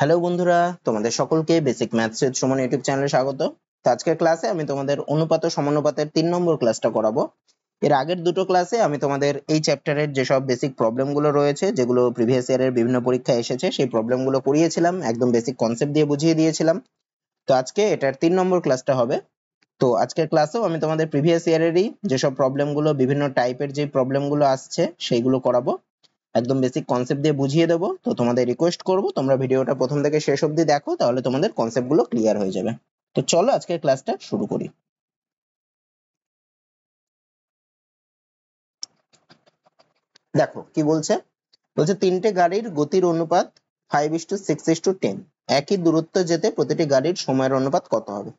Hello বন্ধুরা, তোমাদের সকলকে basic maths with Suman YouTube চ্যানেলে স্বাগত। তো আজকের ক্লাসে আমি তোমাদের অনুপাত ও সমানুপাতের 3 নম্বর ক্লাসটা করাবো। এর আগের দুটো ক্লাসে আমি তোমাদের এই চ্যাপ্টারের যেসব বেসিক প্রবলেমগুলো রয়েছে, যেগুলো প্রিভিয়াস ইয়ারের বিভিন্ন পরীক্ষায় এসেছে, সেই প্রবলেমগুলো করিয়েছিলাম, একদম বেসিক কনসেপ্ট দিয়ে বুঝিয়ে দিয়েছিলাম। তো আজকে এটার 3 নম্বর ক্লাসটা হবে। তো আজকের ক্লাসেও আমি তোমাদের প্রিভিয়াস ইয়ারেরই যেসব প্রবলেমগুলো, বিভিন্ন টাইপের যে প্রবলেমগুলো আসছে সেইগুলো করাবো, একদম বেসিক কনসেপ্ট দিয়ে বুঝিয়ে দেবো। তো তোমাদের রিকোয়েস্ট করব তোমরা ভিডিওটা প্রথম থেকে শেষ অবধি দেখো, তাহলে তোমাদের কনসেপ্টগুলো ক্লিয়ার হয়ে যাবে। তো চলো আজকের ক্লাসটা শুরু করি। দেখো কি বলছে। বলছে তিনটে গাড়ির গতির অনুপাত 5:6:10। একই দূরত্ব যেতে প্রতিটি গাড়ির সময়ের অনুপাত কত হবে?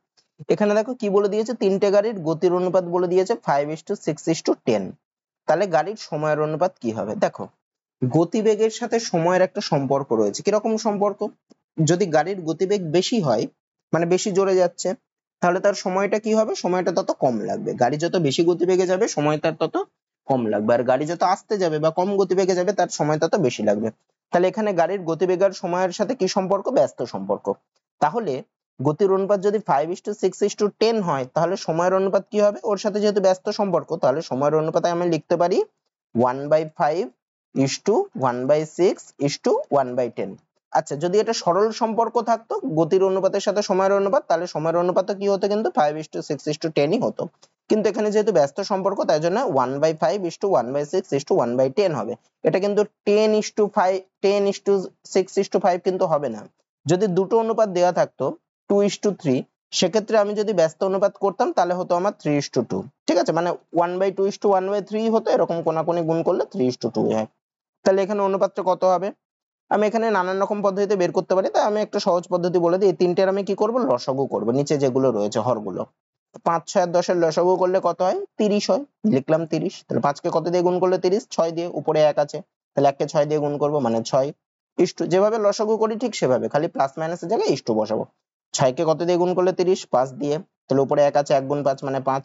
এখানে দেখো কি বলে দিয়েছে, তিনটে গাড়ির গতির অনুপাত বলে দিয়েছে 5:6:10। তাহলে গাড়ির সময়ের অনুপাত কি হবে? দেখো, গতিবেগের সাথে সময়ের একটা সম্পর্ক রয়েছে। কিরকম সম্পর্ক? যদি গাড়ির গতিবেগ বেশি হয়, মানে বেশি জোরে যাচ্ছে, তাহলে তার সময়টা কি হবে? সময়টা তত কম লাগবে। গাড়ি যত বেশি গতিবেগে যাবে, সময় তার তত কম লাগবে। আর গাড়ি যত আস্তে যাবে বা কম গতিবেগে যাবে, তার সময় তত বেশি লাগবে। তাহলে এখানে গাড়ির গতিবেগ আর সময়ের সাথে কি সম্পর্ক? ব্যস্ত সম্পর্ক। তাহলে গতির অনুপাত যদি 5:6:10 হয়, তাহলে সময়ের অনুপাত কি হবে? ওর সাথে যেহেতু ব্যস্ত সম্পর্ক, তাহলে সময়ের অনুপাতে আমি লিখতে পারি 1/5:1/6:1/10। আচ্ছা, যদি এটা সরল সম্পর্ক থাকতো গতির অনুপাতের সাথে সময়ের অনুপাত, তাহলে সময়ের অনুপাত কি হতো? কিন্তু 5:6:10ই হতো। কিন্তু এখানে যেহেতু ব্যস্ত সম্পর্ক, তাই জন্য 1/5:1/6:1/10 হবে। এটা কিন্তু 10:6:5 কিন্তু হবে না। যদি দুটো অনুপাত দেওয়া থাকতো 2:3, সেক্ষেত্রে আমি যদি ব্যস্ত অনুপাত করতাম, তাহলে হতো আমার 3:2। ঠিক আছে, মানে 1/2:1/3 হতো, এরকম কোনাকুনি গুণ করলে 3:2 হয়। তাহলে এখানে অনুপাতটা কত হবে? আমি এখানে নানান রকম পদ্ধতিতে বের করতে পারি, তাই আমি একটা সহজ পদ্ধতি বলে দিই। এই তিনটের আমি কি করব? লসাগু করব। নিচে যেগুলো রয়েছে হরগুলো, 5, 6 আর 10 এর লসাগু করলে কত হয়? 30 হয়। লিখলাম 30। তাহলে 5 কে কত দিয়ে গুণ করলে 30? 6 দিয়ে। উপরে 1 আছে, তাহলে 1 কে 6 দিয়ে গুণ করব, মানে 6 ইস্টু। যেভাবে লসাগু করি ঠিক সেভাবে, খালি প্লাস মাইনাসের জায়গায় ইস্টু বসাবো। 6 কে কত দিয়ে গুণ করলে 30? 5 দিয়ে। তাহলে উপরে 1 আছে, 1 গুণ 5 মানে 5।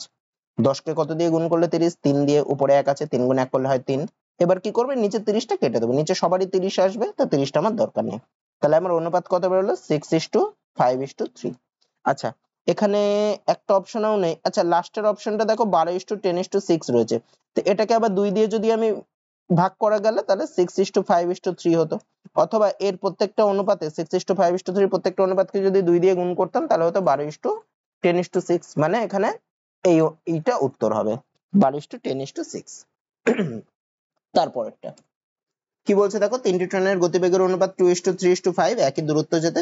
10 কে কত দিয়ে গুণ করলে 30? 3 দিয়ে। উপরে 1 আছে, 3 গুণ 1 করলে হয় 3। এবার কি করবে? নিচে 30টা কেটে দেবো। নিচে সবারই 30 আসবে, তো 30টা আমার দরকার নেই। তাহলে আমার অনুপাত কত বেরোলো? 6:5:3। আচ্ছা, এখানে একটা অপশনও নেই। আচ্ছা, লাস্টের অপশনটা দেখো 12:10:6 রয়েছে। তো এটাকে আবার 2 দিয়ে যদি আমি ভাগ করা গেলে, তাহলে 6:5:3 হতো। অথবা এর প্রত্যেকটা অনুপাতে 6:5:3 প্রত্যেকটা অনুপাতকে যদি 2 দিয়ে গুণ করতাম, তাহলে হতো 12:10:6। মানে এখানে এইটা উত্তর হবে 12:10:6। তারপরেরটা কি বলছে দেখো, তিনটি ট্রেনের গতিবেগের অনুপাত 2:3:5। একই দূরত্ব যেতে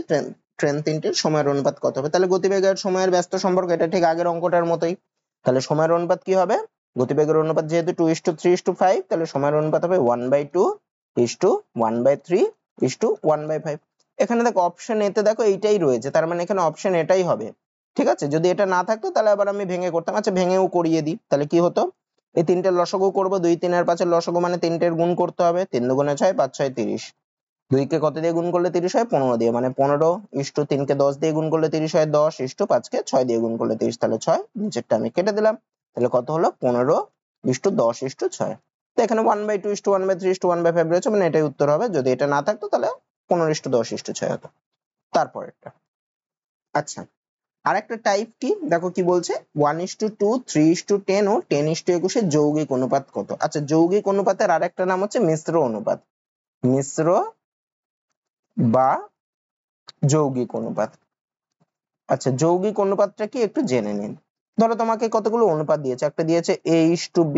ট্রেন তিনটির সময়ের অনুপাত কত হবে? তাহলে গতিবেগ আর সময়ের ব্যস্ত সম্পর্ক, এটা ঠিক আগের অঙ্কটার মতোই। তাহলে সময়ের অনুপাত কি হবে? গতিবেগের অনুপাত যেহেতু 2:3:5, তাহলে সময়ের অনুপাত হবে 1/2:1/3:1/5। এখানে দেখো অপশন এতে দেখো এইটাই রয়েছে, তার মানে এখানে অপশন এটাই হবে। ঠিক আছে, যদি এটা না থাকতো তাহলে আবার আমি ভেঙে করতাম। আচ্ছা, ভেঙেও করিয়ে দিই। তাহলে কি হতো? এই তিনটের লসাগু করবো, 2, 3 আর 5 এর লসাগু মানে তিনটের গুণ করতে হবে। 3 দুগুণে 6, 5 6 30। 2 কে কত দিয়ে গুণ করলে 30 হয়? 15 দিয়ে। মানে 15:3 কে 10 দিয়ে গুণ করলে 30 হয় 10:5 কে 6 দিয়ে গুণ করলে 30, তাহলে 6। নিচেরটা আমি কেটে দিলাম। তাহলে কত হলো? 15:10:6। তো এখানে 1/2:1/3:1/5 রয়েছে, মানে এটাই উত্তর হবে। যদি এটা না থাকতো তাহলে 15:10:6 হতো। তারপরেরটা। আচ্ছা, আরেকটা টাইপ কি দেখো কি বলছে, 1:2, 3:10 ও 10:21 এর যৌগিক অনুপাত কত? আচ্ছা, যৌগিক অনুপাতের আরেকটা নাম হচ্ছে মিশ্র অনুপাত। মিশ্র বা যৌগিক অনুপাত। আচ্ছা, যৌগিক অনুপাতটা কি একটু জেনে নিন। ধরো তোমাকে কতগুলো অনুপাত দিয়েছে। একটা দিয়েছে A:B,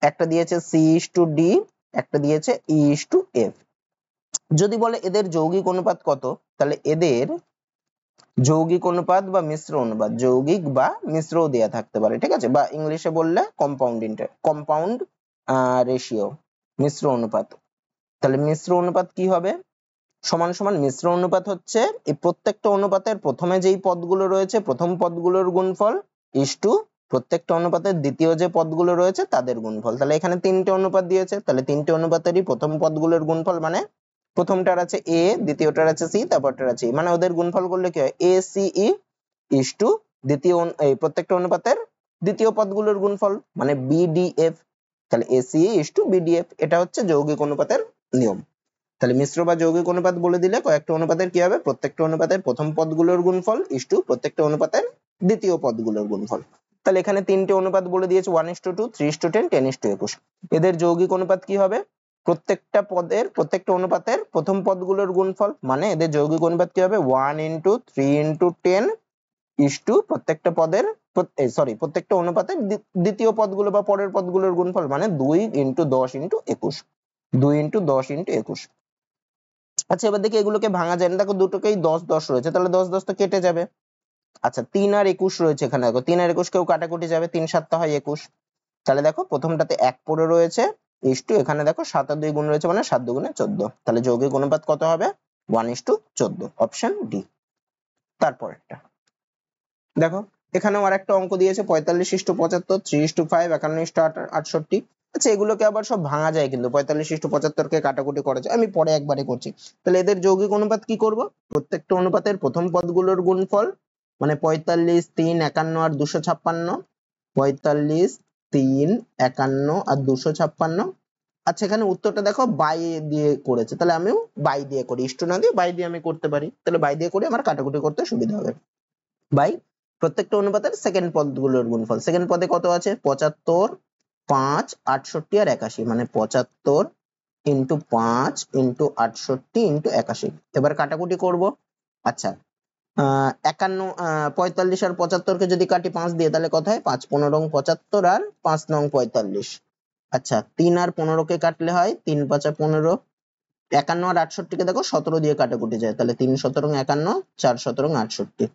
একটা দিয়েছে C:D, একটা দিয়েছে E:F। যদি বলে এদের যৌগিক অনুপাত কত, তাহলে এদের যৌগিক অনুপাত বা মিশ্র অনুপাত, যৌগিক বা মিশ্রও দেয়া থাকতে পারে। ঠিক আছে, বা ইংলিশে বললে কম্পাউন্ড রেশিও, মিশ্র অনুপাত। তাহলে মিশ্র অনুপাত কি হবে? সমান সমান মিশ্র অনুপাত হচ্ছে এই প্রত্যেকটা অনুপাতের প্রথমে যেই পদগুলো রয়েছে, প্রথম পদগুলোর গুণফল ইস্টু প্রত্যেকটা অনুপাতের দ্বিতীয় যে পদগুলো রয়েছে তাদের গুণফল। তাহলে এখানে তিনটে অনুপাত দিয়েছে, তাহলে তিনটে অনুপাতেরই প্রথম পদগুলোর গুণফল, মানে প্রথমটার আছে এ, দ্বিতীয়টার আছে সি, তারপরটার আছে ই, মানে ওদের গুণফল করলে কি হয়? এ সি ই ইস্টু দ্বিতীয় এই প্রত্যেকটা অনুপাতের দ্বিতীয় পদগুলোর গুণফল, মানে বি ডি এফ। তাহলে A C E is to B D F. এটা হচ্ছে যৌগিক অনুপাতের নিয়ম। তাহলে মিশ্র বা যৌগিক অনুপাত বলে দিলে কয়েকটা অনুপাতের কি হবে, প্রত্যেকটা অনুপাতের প্রথম পদগুলোর গুণফল ইস্টু প্রত্যেকটা অনুপাতের দ্বিতীয় পদগুলোর গুণফল। তাহলে এখানে তিনটে অনুপাত বলে দিয়েছে 1:2, 3:10, 10:21। এদের যৌগিক অনুপাত কি হবে, প্রত্যেকটা পদের প্রত্যেকটা অনুপাতের প্রথম পদগুলোর গুণফল, মানে এদের যৌগিক অনুপাত কি হবে 1:3:10 ইস্টু প্রত্যেকটা পদের প্রত্যেকটা অনুপাতের দ্বিতীয় পদগুলো বা পরের পদগুলোর গুণফল, মানে 2:10:21, 2:10:21। আচ্ছা এবার দেখি এগুলোকে ভাঙা যায় না, দেখো দুটোকেই 10 রয়েছে, তাহলে 10 তো কেটে যাবে। আচ্ছা 3 আর 21 রয়েছে এখানে, দেখো 3 আর 21 কেও কাটাকুটি যাবে, 3 7 হয় 21। তাহলে দেখো প্রথমটাতে 1 পড়ে রয়েছে ইস্টু এখানে দেখো 7 আর 2 গুণ রয়েছে, মানে 7 2 14। তাহলে যৌগিক অনুপাত কত হবে 1:14, অপশন ডি। তারপরেরটা দেখো, এখানেও আর একটা অঙ্ক দিয়েছে 45:75, 3:5, 51:68। আচ্ছা এগুলোকে আবার সব ভাঙা যায়, কিন্তু 45:75 কে কাটাকুটি করা যায়, আমি পরে একবারে করছি। তাহলে এদের যৌগিক অনুপাত কি করব, প্রত্যেকটা অনুপাতের প্রথম পদগুলোর গুণফল, মানে 45, 3, 51 আর 256, 45, 3, 51 আর 256। আচ্ছা এখানে উত্তরটা দেখো বাই দিয়ে করেছে, তাহলে আমিও বাই দিয়ে করি, ইস্টু না দিয়ে বাই দিয়ে আমি করতে পারি, তাহলে বাই দিয়ে করে আমার কাটাকুটি করতে সুবিধা হবে। বাই প্রত্যেকটা অনুপাতের সেকেন্ড পদগুলোর গুণফল, সেকেন্ড পদে কত আছে 75, 5, 68 আর 81, মানে 75 ইন্টু 5 ইন্টু 68 ইন্টু 81। এবার কাটাকুটি করব। আচ্ছা 45 আর 75 কে যদি কাটি 5 দিয়ে, তাহলে কত হয় 5 15 75 আর 5 নং 45। আচ্ছা 3 আর 15 কে কাটলে হয় 3 5 15। 51 আর 68 কে দেখো 17 দিয়ে কাটাকুটি যায়, তাহলে 3 17 51, 4 17 68।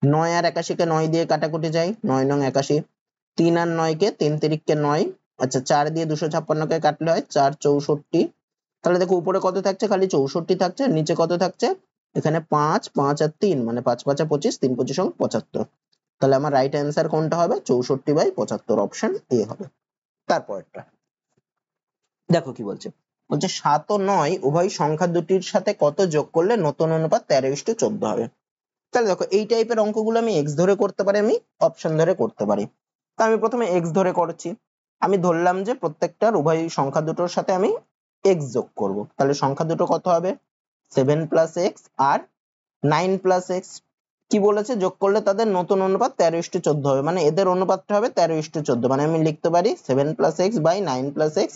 9 আর 81 কে 9 দিয়ে কাটাকুটি যায়, 9 নং 81। 3 আর 9 কে 3 3 কে 9। আচ্ছা 4 দিয়ে 256 কে কাটলে হয় 4 64। তাহলে দেখো উপরে কত থাকছে, খালি 64 থাকছে, নিচে কত থাকছে এখানে 5 5 আর 3, মানে 5 5 25, 3 25 75। তাহলে আমার রাইট অ্যান্সার কোনটা হবে 64/75, অপশন এ হবে। তারপরটা দেখো কি বলছে, বলছে 7 ও 9 উভয় সংখ্যা দুটির সাথে কত যোগ করলে নতুন অনুপাত 13:14 হবে। তাহলে দেখো এই টাইপের অঙ্কগুলো আমি এক্স ধরে করতে পারি, আমি অপশন ধরে করতে পারি। তো আমি প্রথমে এক্স ধরে করছি, আমি ধরলাম যে প্রত্যেকটার উভয় সংখ্যা দুটোর সাথে আমি এক্স যোগ করব, তাহলে সংখ্যা দুটো কত হবে 7 + x আর 9 + x। কি বলেছে, যোগ করলে তাদের নতুন অনুপাত 13:14 হবে, মানে এদের অনুপাতটা হবে 13:14, মানে আমি লিখতে পারি 7 + x বাই 9 + x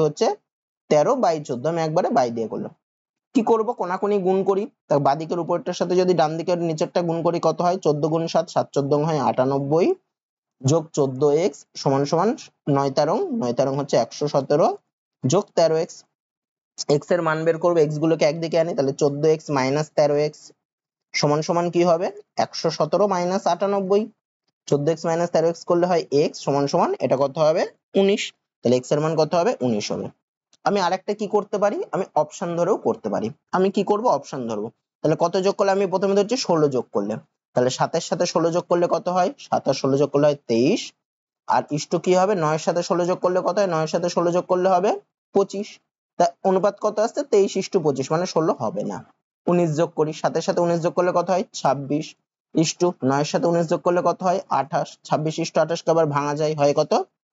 হচ্ছে 13/14। আমি একবারে বাই দিয়ে করলাম। কি করব, কোনাকুনি গুণ করি, তার বাদিকের উপরটার সাথে যদি ডান দিকের নিচেরটা গুণ করি কত হয় 14 × 7, 7 14 হয় 98, যোগ 14x সমান সমান 9 13, 9 13 হচ্ছে 117, যোগ 13x। x এর মান বের করব, x গুলোকে একদিকে আনি, তাহলে 14x - 13x সমান সমান কি হবে 117 - 98। 14x - 13x করলে হয় x সমান সমান এটা কত হবে 19। তাহলে x এর মান কত হবে 19 হবে। আমি আরেকটা কি করতে পারি, আমি অপশন ধরেও করতে পারি। আমি কি করব, অপশন ধরবো। তাহলে কত যোগ করলে, আমি প্রথমে ধরছি 16 যোগ করলে, তাহলে 7 এর সাথে 16 যোগ করলে কত হয় 7 আর 16 যোগ করলে হয় 23। আর ইস্টু কি হবে 9 এর সাথে 16 যোগ করলে কত হয়, 9 এর সাথে 16 যোগ করলে হবে 25। তা অনুপাত কত আসছে 23:25, মানে 16 হবে না। 19 যোগ করি, 7 এর সাথে 19 যোগ করলে কত হয় 26, ইস্টু 9 এর সাথে 19 যোগ করলে কত হয় 28। 26:28 কে আবার ভাঙা যায়, হয় কত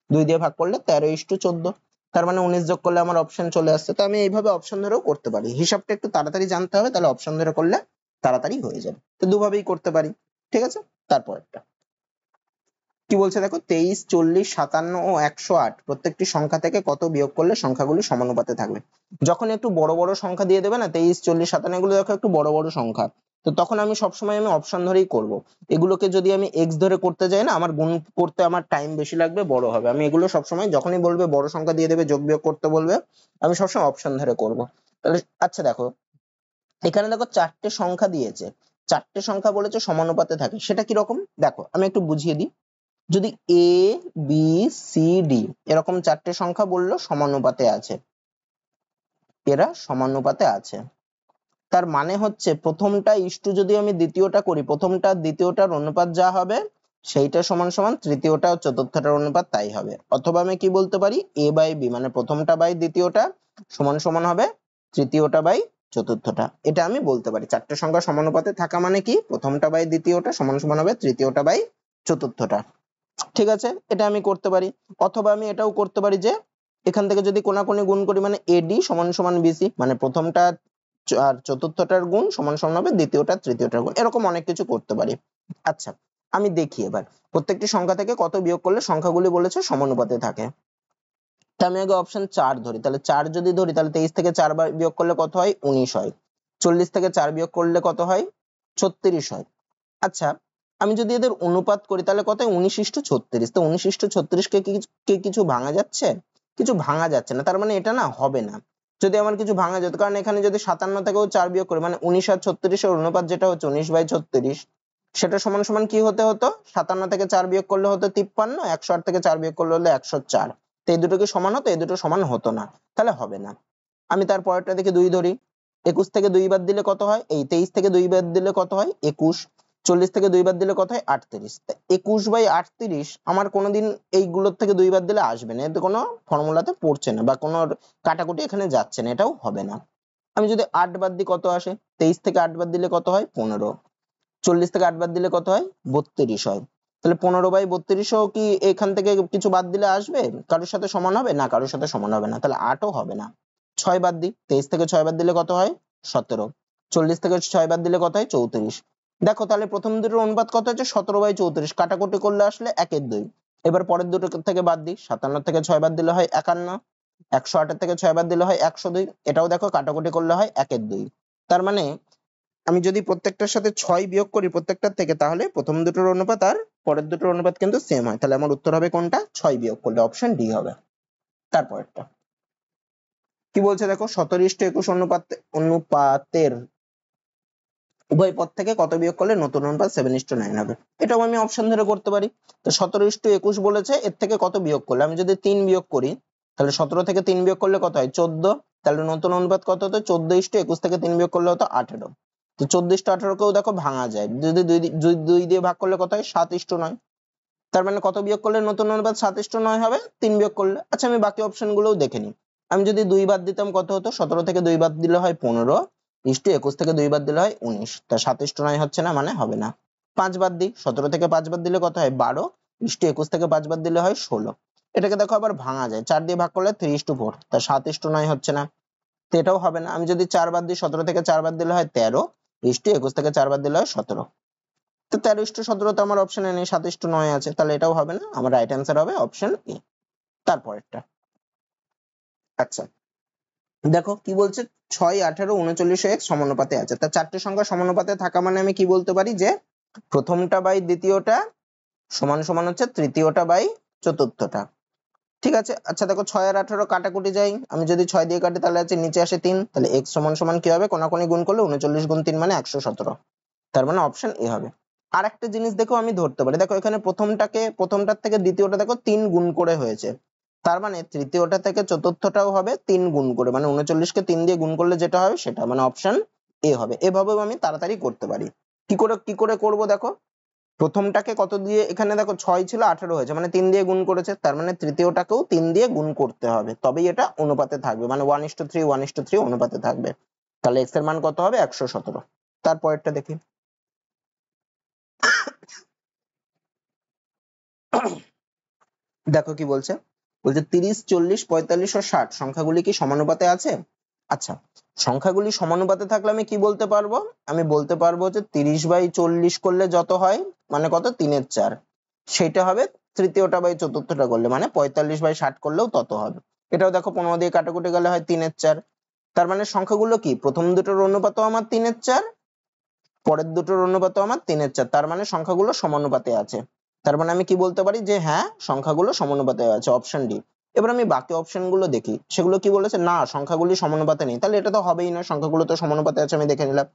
2 দিয়ে ভাগ করলে 13:14। তার মানে 19 যোগ করলে আমার অপশন চলে আসছে। তো আমি এইভাবে অপশন ধরেও করতে পারি, হিসাবটা একটু তাড়াতাড়ি জানতে হবে, তাহলে অপশন ধরে করলে তাড়াতাড়ি হয়ে যাবে। তো দুভাবেই করতে পারি, ঠিক আছে। তারপরটা কি বলছে দেখো, 23, 40, 57 ও 108 প্রত্যেকটি সংখ্যা থেকে কত বিয়োগ করলে সংখ্যাগুলি সমানুপাতে থাকবে। যখন একটু বড় বড় সংখ্যা দিয়ে দেবে না, 23, 40, 57 এগুলো দেখো একটু বড় বড় সংখ্যা, তো তখন আমি সবসময় আমি অপশন ধরেই করব। এগুলোকে যদি আমি এক্স ধরে করতে যাই না, আমার গুণ করতে আমার টাইম বেশি লাগবে, বড় হবে। আমি এগুলো সবসময় যখনই বলবে বড় সংখ্যা দিয়ে দেবে, যোগ বিয়োগ করতে বলবে, আমি সবসময় অপশন ধরে করব। তাহলে আচ্ছা দেখো, এখানে দেখো চারটে সংখ্যা দিয়েছে, চারটে সংখ্যা বলেছে সমানুপাতে থাকে, সেটা কি রকম দেখো আমি একটু বুঝিয়ে দিই। যদি এ বি সি ডি এরকম চারটে সংখ্যা বললো সমানুপাতে আছে, এরা সমানুপাতে আছে, তার মানে হচ্ছে প্রথমটা ইস্টু যদি আমি দ্বিতীয়টা করি, প্রথমটা দ্বিতীয়টার অনুপাত যা হবে সেইটা সমান সমান তৃতীয়টা ও চতুর্থটার অনুপাত তাই হবে। অথবা আমি কি বলতে পারি, এ বাই বি মানে প্রথমটা বাই দ্বিতীয়টা সমান সমান হবে তৃতীয়টা বাই চতুর্থটা, এটা আমি বলতে পারি। চারটে সংখ্যা সমানুপাতে থাকা মানে কি, প্রথমটা বাই দ্বিতীয়টা সমান সমান হবে তৃতীয়টা বাই চতুর্থটা, ঠিক আছে। এটা আমি করতে পারি। অথবা আমি এটাও করতে পারি যে এখান থেকে যদি কোনাকুনি গুণ করি মানে এডি সমান সমান বিসি, মানে প্রথমটা আর চতুর্থটার গুণ সমান সমান হবে দ্বিতীয়টা তৃতীয়টার গুণ, এরকম অনেক কিছু করতে পারি। আচ্ছা আমি দেখি এবার প্রত্যেকটি সংখ্যা থেকে কত বিয়োগ করলে সংখ্যাগুলি বলেছে সমানুপাতে থাকে। তা আমি আগে অপশন 4 ধরি, তাহলে 4 যদি ধরি তাহলে 23 থেকে 4 বার বিয়োগ করলে কত হয় 19 হয়, 40 থেকে 4 বিয়োগ করলে কত হয় 36 হয়। আচ্ছা আমি যদি এদের অনুপাত করি তাহলে কত হয় 19:36, তো 19:36 কে কিছু ভাঙা যাচ্ছে, কিছু ভাঙা যাচ্ছে না, তার মানে এটা না হবে না। যদি আমার কিছু ভাঙা যেত, কারণ এখানে যদি 57 থেকেও 4 বিয়োগ করি মানে 19 আর 36 এর অনুপাত যেটা হচ্ছে 19/36, সেটা সমান সমান কি হতে হতো 57 থেকে 4 বিয়োগ করলে হতো 53, 108 থেকে 4 বিয়োগ করলে হলো 104। তো এই দুটো কি সমান হতো, এই দুটো সমান হতো না, তাহলে হবে না। আমি তার পরেরটা দেখি 2 ধরি, 21 থেকে 2 বাদ দিলে কত হয়, এই 23 থেকে 2 বাদ দিলে কত হয় 21, 40 থেকে 2 বাদ দিলে কত হয় 38, 21/38 আমার কোনোদিন এইগুলোর থেকে 2 বাদ দিলে আসবে না, এতে কোনো ফর্মুলাতে পড়ছে না বা কোনো কাটাকুটি এখানে যাচ্ছে না, এটাও হবে না। আমি যদি 8 বাদ দিই কত আসে, 23 থেকে 8 বাদ দিলে কত হয় 15, 40 থেকে 8 বাদ দিলে কত হয় 32 হয়। তাহলে 15/32 কি এখান থেকে কিছু বাদ দিলে আসবে, কারোর সাথে সমান হবে না, কারোর সাথে সমান হবে না, তাহলে 8ও হবে না। 6 বাদ দিই, 23 থেকে 6 বাদ দিলে কত হয় 17, 40 থেকে 6 বাদ দিলে কত হয় 34। দেখো তাহলে প্রথম দুটোর অনুপাত কত হচ্ছে 17/34, কাটাকুটি করলে আসলে 1/2। এবার পরের দুটো থেকে বাদ দিই, 57 থেকে 6 বাদ দিলে হয় 51, 108 থেকে 6 বাদ দিলে হয় 102, এটাও দেখো কাটাকুটি করলে হয় 1/2। তার মানে আমি যদি প্রত্যেকটার সাথে 6 বিয়োগ করি প্রত্যেকটার থেকে, তাহলে প্রথম দুটোর অনুপাত আর পরের দুটোর অনুপাত কিন্তু সেম হয়, তাহলে আমার উত্তর হবে কোনটা 6 বিয়োগ করলে, অপশন ডি হবে। তারপরেরটা কি বলছে দেখো, 17:21 অনুপাতের উভয় পদ থেকে কত বিয়োগ করলে নতুন অনুপাত 7:9 হবে। এটাও আমি অপশন ধরে করতে পারি। তো 17:21 বলেছে, এর থেকে কত বিয়োগ করলে, আমি যদি 3 বিয়োগ করি তাহলে 17 থেকে 3 বিয়োগ করলে কত হয় 14, তাহলে নতুন অনুপাত কত হতো 14:21 থেকে 3 বিয়োগ করলে হতো 18। তো 14:18 কেও দেখো ভাঙা যায়, যদি 2 দিয়ে ভাগ করলে কত হয় 7:9, তার মানে কত বিয়োগ করলে নতুন অনুপাত 7:9 হবে 3 বিয়োগ করলে। আচ্ছা আমি বাকি অপশন গুলোও দেখে নিই, আমি যদি 2 বাদ দিতাম কত হতো, 17 থেকে 2 বাদ দিলে হয় 15, 21 থেকে 2 বাদ দিলে হয় 19, তা 7:9 হচ্ছে না, মানে হবে না। 5 বাদ দিই, 17 থেকে 5 বাদ দিলে কত হয় 12, 21 থেকে 5 বাদ দিলে হয় 16, এটাকে দেখো আবার ভাঙা যায়, 4 দিয়ে ভাগ করলে 3:4, তা 7:9 হচ্ছে না, তো এটাও হবে না। আমি যদি 4 বাদ দিই, 17 থেকে 4 বাদ দিলে হয় 13, 21 থেকে 4 বাদ দিলে হয় 17, তো 13:17 তো আমার অপশনে নেই, 7:9 আছে, তাহলে এটাও হবে না, আমার রাইট অ্যান্সার হবে অপশন এ। তারপরেরটা আচ্ছা দেখো কি বলছে, 6, 18, 39 x সমানুপাতে আছে। তা চারটে সংখ্যা সমানুপাতে থাকা মানে আমি কি বলতে পারি যে প্রথমটা বাই দ্বিতীয়টা সমান সমান হচ্ছে তৃতীয়টা বাই চতুর্থটা, ঠিক আছে। আচ্ছা দেখো 6 আর 18 কাটাকুটি যায়, আমি যদি 6 দিয়ে কাটি তাহলে আছে নিচে আসে 3, তাহলে x সমান সমান কি হবে কোনাকুনি গুণ করলে 39 গুণ 3 মানে 117, তার মানে অপশন এ হবে। আর একটা জিনিস দেখো আমি ধরতে পারি, দেখো এখানে প্রথমটার থেকে দ্বিতীয়টা দেখো 3 গুণ করে হয়েছে, তার মানে তৃতীয়টা থেকে চতুর্থটাও হবে 3 গুণ করে, মানে 39 কে 3 দিয়ে গুণ করলে যেটা হবে সেটা, মানে অপশন এ হবে। এভাবেও আমি তাড়াতাড়ি করতে পারি। কি করে করব দেখো, প্রথমটাকে কত দিয়ে, এখানে দেখো 6 ছিল 18 হয়েছে, মানে 3 দিয়ে গুণ করেছে, তার মানে তৃতীয়টাকেও 3 দিয়ে গুণ করতে হবে, তবেই এটা অনুপাতে থাকবে, মানে 1:3 1:3 অনুপাতে থাকবে। তাহলে x এর মান কত হবে 117। তারপরেরটা দেখি, দেখো কি বলছে, বলছে 30, 40, 45 ও 60 সংখ্যাগুলি কি সমানুপাতে আছে। আচ্ছা সংখ্যাগুলি সমানুপাতে থাকলে আমি কি বলতে পারবো, আমি বলতে পারবো যে 30/40 করলে যত হয় মানে কত 3/4, সেটা হবে তৃতীয়টা বাই চতুর্থটা করলে মানে 45/60 করলেও তত হবে। এটাও দেখো 15 দিয়ে কাটাকুটি গেলে হয় 3/4, তার মানে সংখ্যাগুলো কি প্রথম দুটোর অনুপাতও আমার 3/4, পরের দুটোর অনুপাতও আমার 3/4, তার মানে সংখ্যাগুলো সমানুপাতে আছে। তার মানে আমি কি বলতে পারি যে হ্যাঁ সংখ্যাগুলো সমানুপাতে আছে, অপশন ডি। এবার আমি বাকি অপশন গুলো দেখি, সেগুলো কি বলেছে, না সংখ্যাগুলি সমানুপাতে নেই, তাহলে এটা তো হবেই না, সংখ্যাগুলো তো সমানুপাতে আছে আমি দেখে নিলাম।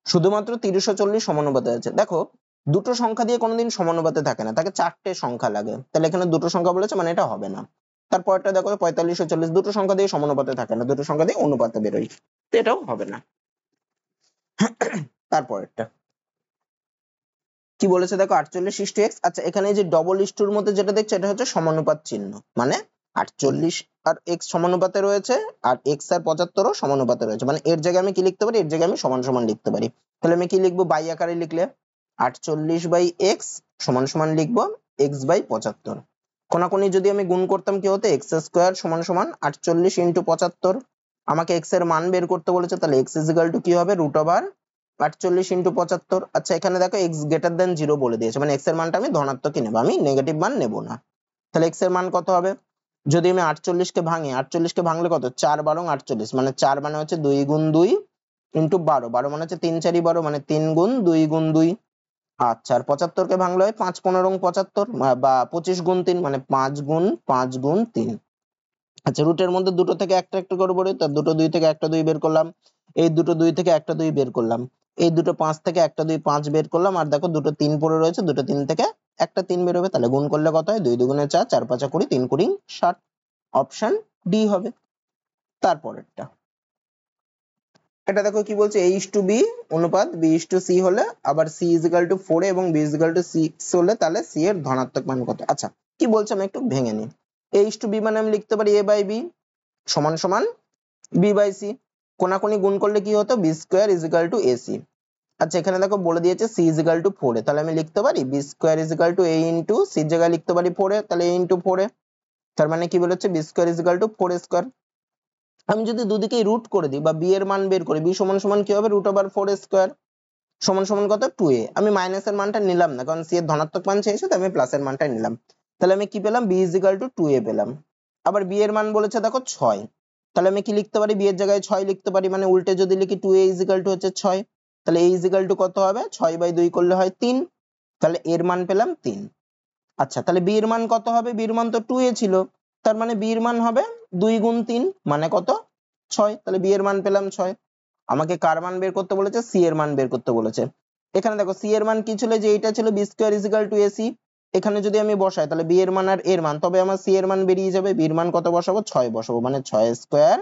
শুধুমাত্র 30 ও 40 সমানুপাতে আছে। দেখো দুটো সংখ্যা দিয়ে কোনোদিন সমানুপাতে থাকে না, তাকে চারটে সংখ্যা লাগে, তাহলে এখানে দুটো সংখ্যা বলেছে মানে এটা হবে না। তারপরটা দেখো 45 ও 40 দুটো সংখ্যা দিয়ে সমানুপাতে থাকে না, দুটো সংখ্যা দিয়ে অনুপাতে বেরোয়, তো এটাও হবে না। তারপরেরটা কি বলেছে দেখো 48:x, আচ্ছা এখানে যে ডবল ইস্টুর মধ্যে যেটা দেখছো এটা হচ্ছে সমানুপাত চিহ্ন, মানে 48 আর x সমানুপাতে রয়েছে আর x আর 75 ও সমানুপাতে রয়েছে, মানে এর জায়গায় আমি কি লিখতে পারি, এর জায়গায় আমি সমান সমান লিখতে পারি। তাহলে আমি কি লিখবো, বাই আকারে লিখলে 48/x সমান সমান লিখবো x/75, কোনাকুনি যদি আমি গুণ করতাম কি হতো, এক্স স্কোয়ার সমান সমান 48 ইন্টু 75। আমাকে এক্স এর মান বের করতে বলেছে, তাহলে এক্স ইজ ইকুয়াল টু কি হবে, রুট ওভার 48 ইন্টু 75। আচ্ছা এখানে দেখো এক্স গ্রেটার দেন 0 বলে দিয়েছে, মানে এক্স এর মানটা আমি ধনাত্মকই নেবো, আমি নেগেটিভ মান নেব না। তাহলে এক্স এর মান কত হবে, যদি আমি 48 কে ভাঙি, 48 কে ভাঙলে কত, 4 12 48, মানে 4 মানে হচ্ছে 2 গুণ 2 ইন্টু 12, 12 মানে হচ্ছে 3 4 12, মানে 3 গুণ 2 গুণ 2। আচ্ছা আর 75 কে ভাঙলে হয় 5 15 75, বা 25 গুণ 3, মানে 5 গুণ 5 গুণ 3। আচ্ছা রুটের মধ্যে দুটো থেকে একটা একটা করে পড়ে, তার দুটো 2 থেকে একটা 2 বের করলাম, এই দুটো 2 থেকে একটা 2 বের করলাম, এই দুটো 5 থেকে একটা 2 5 বের করলাম, আর দেখো দুটো 3 পড়ে রয়েছে, দুটো 3 থেকে একটা 3 বের হবে, তাহলে গুণ করলে কত হয়, 2 দুগুণে 4, 4 5 20, 3 20 60। অপশন ডি হবে। তারপরেরটা, এটা দেখো কি বলছে, a:b অনুপাত b:c হলে, আবার c = 4 এবং b = 6 হলে, তাহলে c এর ধনাত্মক মান কত। আচ্ছা কি বলছে আমি একটু ভেঙে নিই। a:b মানে আমি লিখতে পারি a/b সমান সমান b/c। কোনাকুনি গুণ করলে কি হতো, b² = ac। আচ্ছা এখানে দেখো বলে দিয়েছে c = 4, তাহলে আমি লিখতে পারি b² = a ইন্টু c এর জায়গায় লিখতে পারি 4, তাহলে a ইন্টু 4, তার মানে কি বলেছে, b² = 4²। আমি যদি দুদিকেই রুট করে দিই বা b এর মান বের করি, b সমান সমান কি হবে, রুট ওভার 4² সমান সমান কত, 2a। আমি মাইনাসের মানটা নিলাম না, কারণ c এর ধনাত্মক মান চেয়েছে, তাই আমি প্লাসের মানটাই নিলাম। তাহলে আমি কি পেলাম, b = 2a পেলাম। আবার b এর মান বলেছে দেখো 6, তাহলে আমি কি লিখতে পারি, b এর জায়গায় 6 লিখতে পারি, মানে উল্টে যদি লিখি 2a = হচ্ছে 6, তাহলে a = কত হবে, 6/2 করলে হয় 3, তাহলে এর মান পেলাম 3। আচ্ছা তাহলে b এর মান কত হবে, b এর মান তো 2a ছিল, তার মানে b এর মান হবে 2 গুণ 3, মানে কত, 6, তাহলে b এর মান পেলাম 6। আমাকে কার মান বের করতে বলেছে, c এর মান বের করতে বলেছে। এখানে দেখো c এর মান কি ছিল, যে এটা ছিল b² = ac, এখানে যদি আমি বসাই তাহলে b এর মান আর এর মান, তবে আমার c এর মান বেরিয়ে যাবে, b এর মান কত বসাবো, 6 বসাবো, মানে 6²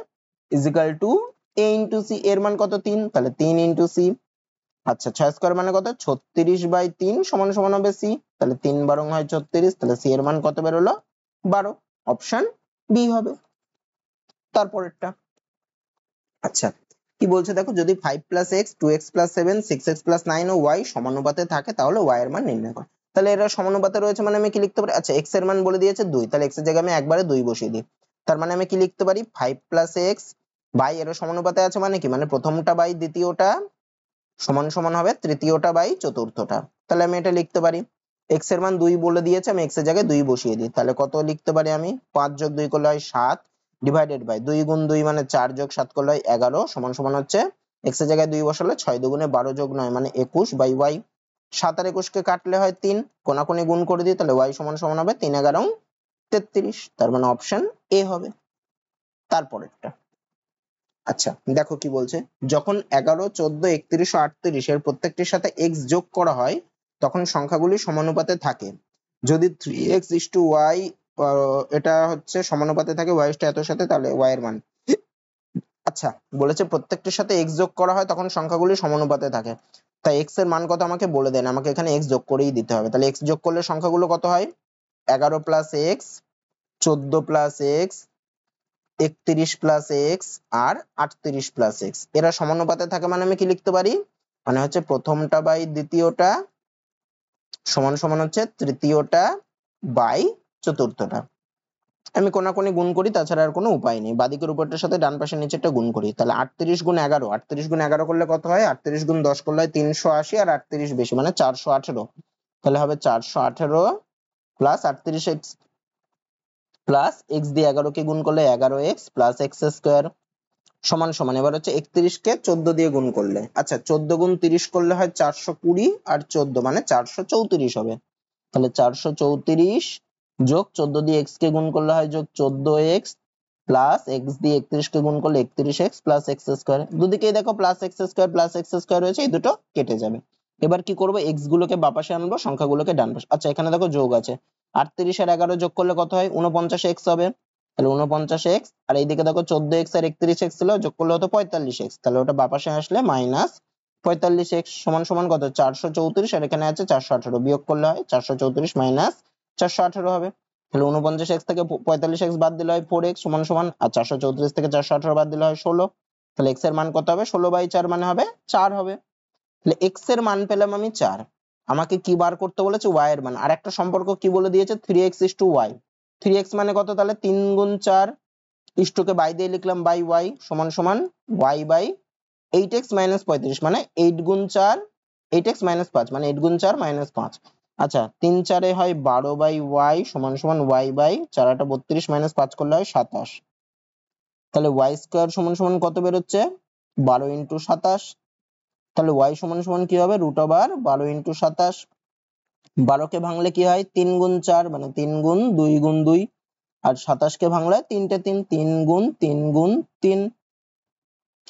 = a ইন্টু c, এর মান কত 3, তাহলে 3 ইন্টু c। আচ্ছা 6² মানে কত, 36/3 সমান সমান হবে c, তাহলে 3 12 হয় 36, তাহলে c এর মান কত বেরোলো, 12। অপশন বি হবে। তারপরেরটা, আচ্ছা কি বলছে দেখো, যদি 5 + x 2x + 7 6x + 9 ও y সমানুপাতে থাকে, তাহলে y এর মান নির্ণয় করো। তাহলে এরা সমানুপাতে রয়েছে, মানে আমি কি লিখতে পারি, আচ্ছা x এর মান বলে দিয়েছে 2, তাহলে x এর জায়গায় আমি একবারে 2 বসিয়ে দিই, তার মানে আমি কি লিখতে পারি, 5 + x বাই, এরা সমানুপাতে আছে মানে কি, মানে প্রথমটা বাই দ্বিতীয়টা সমান সমান হবে তৃতীয়টা বাই চতুর্থটা। তাহলে আমি এটা লিখতে পারি, x এর মান 2 বলে দিয়েছে, আমি x এর জায়গায় 2 বসিয়ে দিই, তাহলে কত লিখতে পারি আমি, 5 + 2 করলে হয় 7, ডিভাইডেড বাই 2 গুণ 2 মানে 4 + 7 করলে হয় 11, সমান সমান হচ্ছে x এর জায়গায় 2 বসালে 6 দুগুণে 12 + 9 মানে 21 বাই y। 7 আর 21 কে কাটলে হয় 3, কোনাকুনি গুণ করে দিই, তাহলে y সমান সমান হবে 3 11 33, তার মানে অপশন এ হবে। তারপরেরটা, আচ্ছা দেখো কি বলছে, যখন 11 14 31 ও 38 এর প্রত্যেকটির সাথে x যোগ করা হয়, তখন সংখ্যাগুলি সমানুপাতে থাকে। যদি 3x:y এটা হচ্ছে সমানুপাতে থাকে y এর সাথে, তাহলে y এর মান, আচ্ছা বলেছে প্রত্যেকটির সাথে x যোগ করা হয় তখন সংখ্যাগুলি সমানুপাতে থাকে, তাই x এর মান কত আমাকে বলে দেন, আমাকে এখানে x যোগ করেই দিতে হবে। তাহলে x যোগ করলে সংখ্যাগুলো কত হয়, 11 + x 14 + x 31 + x আর 38 + x, এরা সমানুপাতে থাকে, মানে আমি কি লিখতে পারি, মানে হচ্ছে প্রথমটা বাই দ্বিতীয়টা সমান সমান হচ্ছে তৃতীয়টা বাই চতুর্থটা। আমি কোনাকুনি গুণ করি, তাছাড়া আর কোনো উপায় নেই, বাদিকের উপরটার সাথে ডান পাশের নিচেরটা গুণ করি, তাহলে 38 গুণ 11, 38 গুণ 11 করলে কত হয়, 38 গুণ 10 করলে হয় 380, আর 38 বেশি মানে 418, তাহলে হবে 418 প্লাস 38x প্লাস x দিয়ে 11 কে গুণ করলে 11x প্লাস x² সমান সমান, এবার হচ্ছে 31 কে 14 দিয়ে গুণ করলে, আচ্ছা 14 গুণ 30 করলে হয় 420, আর 14 মানে 434 হবে, তাহলে 434 যোগ 14 দিয়ে x কে গুণ করলে হয় যোগ 14x প্লাস x দিয়ে 31 কে গুণ করলে 31x প্লাস x², দুদিকেই দেখো প্লাস x² রয়েছে, এই দুটো কেটে যাবে। এবার কি করব, x গুলোকে বাপাশে আনবো, সংখ্যাগুলোকে ডান পাশে। আচ্ছা এখানে দেখো যোগ আছে, 38 আর 11 যোগ করলে কত হয়, 49x হবে, তাহলে 49x, আর এইদিকে দেখো 14x আর 31x ছিল, যোগ করলে হতো 45x, তাহলে ওটা বাপাশে আসলে মাইনাস 45x সমান সমান কত, 434, আর এখানে আছে 418, বিয়োগ করলে হয় 434 মাইনাস 418 হবে, তাহলে 49x থেকে 45x বাদ দিলে হয় 4x সমান সমান, আর 434 থেকে 418 বাদ দিলে হয় 16, তাহলে x এর মান কত হবে, 16/4 মানে হবে 4 হবে। তাহলে x এর মান পেলাম আমি 4, আমাকে কি বার করতে বলেছে, y এর মান। আর একটা সম্পর্ক কি বলে দিয়েছে, 3x:y, 3x মানে কত, তাহলে 3 গুণ 4 ইষ্টকে বাই দিয়ে লিখলাম বাই y সমান সমান y বাই 8x মাইনাস 35 মানে 8 গুণ 4 8x মাইনাস 5 মানে 8 গুণ 4 মাইনাস 5। আচ্ছা 3 4 এ হয় 12 বাই y সমান সমান y বাই 4 8 32 মাইনাস 5 করলে হয় 27। তাহলে y স্কয়ার সমান সমান কত বের হচ্ছে 12 ইনটু 27। তাহলে y সমান সমান কি হবে রুট ওভার 12 ইনটু 27। 12 কে ভাঙলে কি হয় 3 গুণ 4 মানে 3 গুণ 2 গুণ 2 আর 27 কে ভাঙলে 3 3 3 গুণ 3 গুণ 3।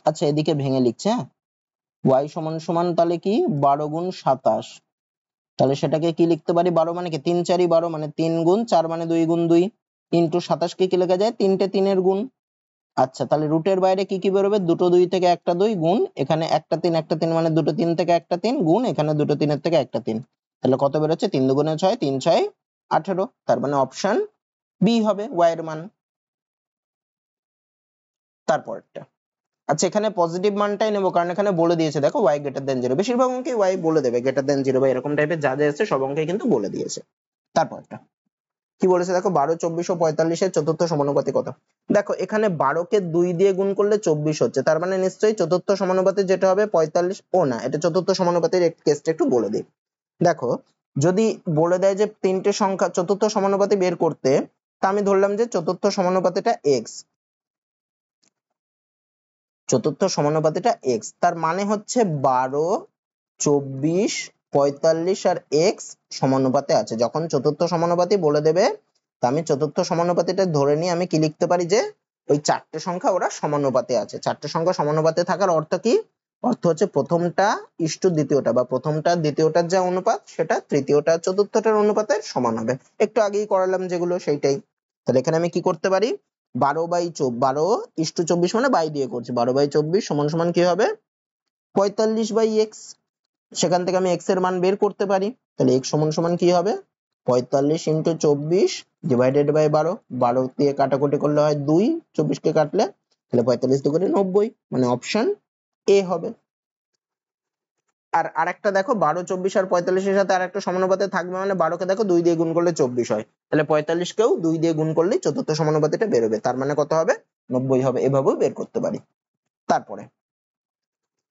আচ্ছা এদিকে ভেঙে লিখছে, হ্যাঁ y সমান সমান তাহলে কি 12 গুণ 27। তাহলে সেটাকে কি লিখতে পারি 12 মানে কি 3 4 12 মানে 3 গুণ 4 মানে 2 গুণ 2 ইনটু 27 কে কি লেখা যায় 3 এর গুণ। আচ্ছা তাহলে রুটের বাইরে কি কি বেরোবে দুটো 2 থেকে একটা 2 গুণ এখানে একটা 3 মানে দুটো 3 থেকে একটা 3 গুণ এখানে দুটো 3 থেকে একটা 3। তাহলে কত বেরোচ্ছে 3 দুগুণে 6 3 6 18। তার মানে অপশন বি হবে y এর মান। তারপরটা আচ্ছা এখানে পজিটিভ মানটাই নেবো কারণ এখানে বলে দিয়েছে দেখো y গ্রেটার দেন 0, বেশিরভাগ অঙ্কে y বলে দেবে গ্রেটার দেন 0 বা এরকম টাইপের যা যা আছে সব অঙ্কে কিন্তু বলে দিয়েছে। তারপরটা কি বলেছে দেখো 12 24 ও 45 এর চতুর্থ সমানুপাতি কত। দেখো এখানে 12 কে 2 দিয়ে গুণ করলে 24 হচ্ছে, তার মানে নিশ্চয়ই চতুর্থ সমানুপাতি যেটা হবে 45। ও না, এটা চতুর্থ সমানুপাতির কেসটা একটু বলে দিই। দেখো যদি বলে দেয় যে তিনটে সংখ্যা চতুর্থ সমানুপাতি বের করতে, তা আমি ধরলাম যে চতুর্থ সমানুপাতিটা x, চতুর্থ সমানুপাতিটা x, তার মানে হচ্ছে 12 24 45 আর x সমানুপাতে আছে। যখন চতুর্থ সমানুপাতি বলে দেবে তা আমি চতুর্থ সমানুপাতিটা ধরে নিয়ে আমি কি লিখতে পারি যে ওই চারটে সংখ্যা ওরা সমানুপাতে আছে। চারটে সংখ্যা সমানুপাতে থাকার অর্থ কি, অর্থ হচ্ছে প্রথমটা ইস্টু দ্বিতীয়টা বা প্রথমটা দ্বিতীয়টার যা অনুপাত সেটা তৃতীয়টা চতুর্থটার অনুপাতের সমান হবে। একটু আগেই করালাম যেগুলো সেইটাই। তাহলে এখানে আমি কি করতে পারি 12/24 মানে বাই দিয়ে করছি 12/24 সমান সমান কি হবে 45/x। সেখান থেকে আমি x এর মান বের করতে পারি। তাহলে x সমান সমান কি হবে 45 ইন্টু 24 ডিভাইডেড বাই 12। 12 দিয়ে কাটাকুটি করলে হয় 2, 24 কে কাটলে তাহলে 45 দুগুণে 90 মানে অপশন এ হবে। আর আরেকটা দেখো 12 24 আর 45 এর সাথে আরেকটা সমানুপাতে থাকবে মানে 12 কে দেখো 2 দিয়ে গুণ করলে 24 হয়, তাহলে 45 কেও 2 দিয়ে গুণ করলেই চতুর্থ সমানুপাতিটা বেরোবে, তার মানে কত হবে 90 হবে। এভাবেও বের করতে পারি। তারপরে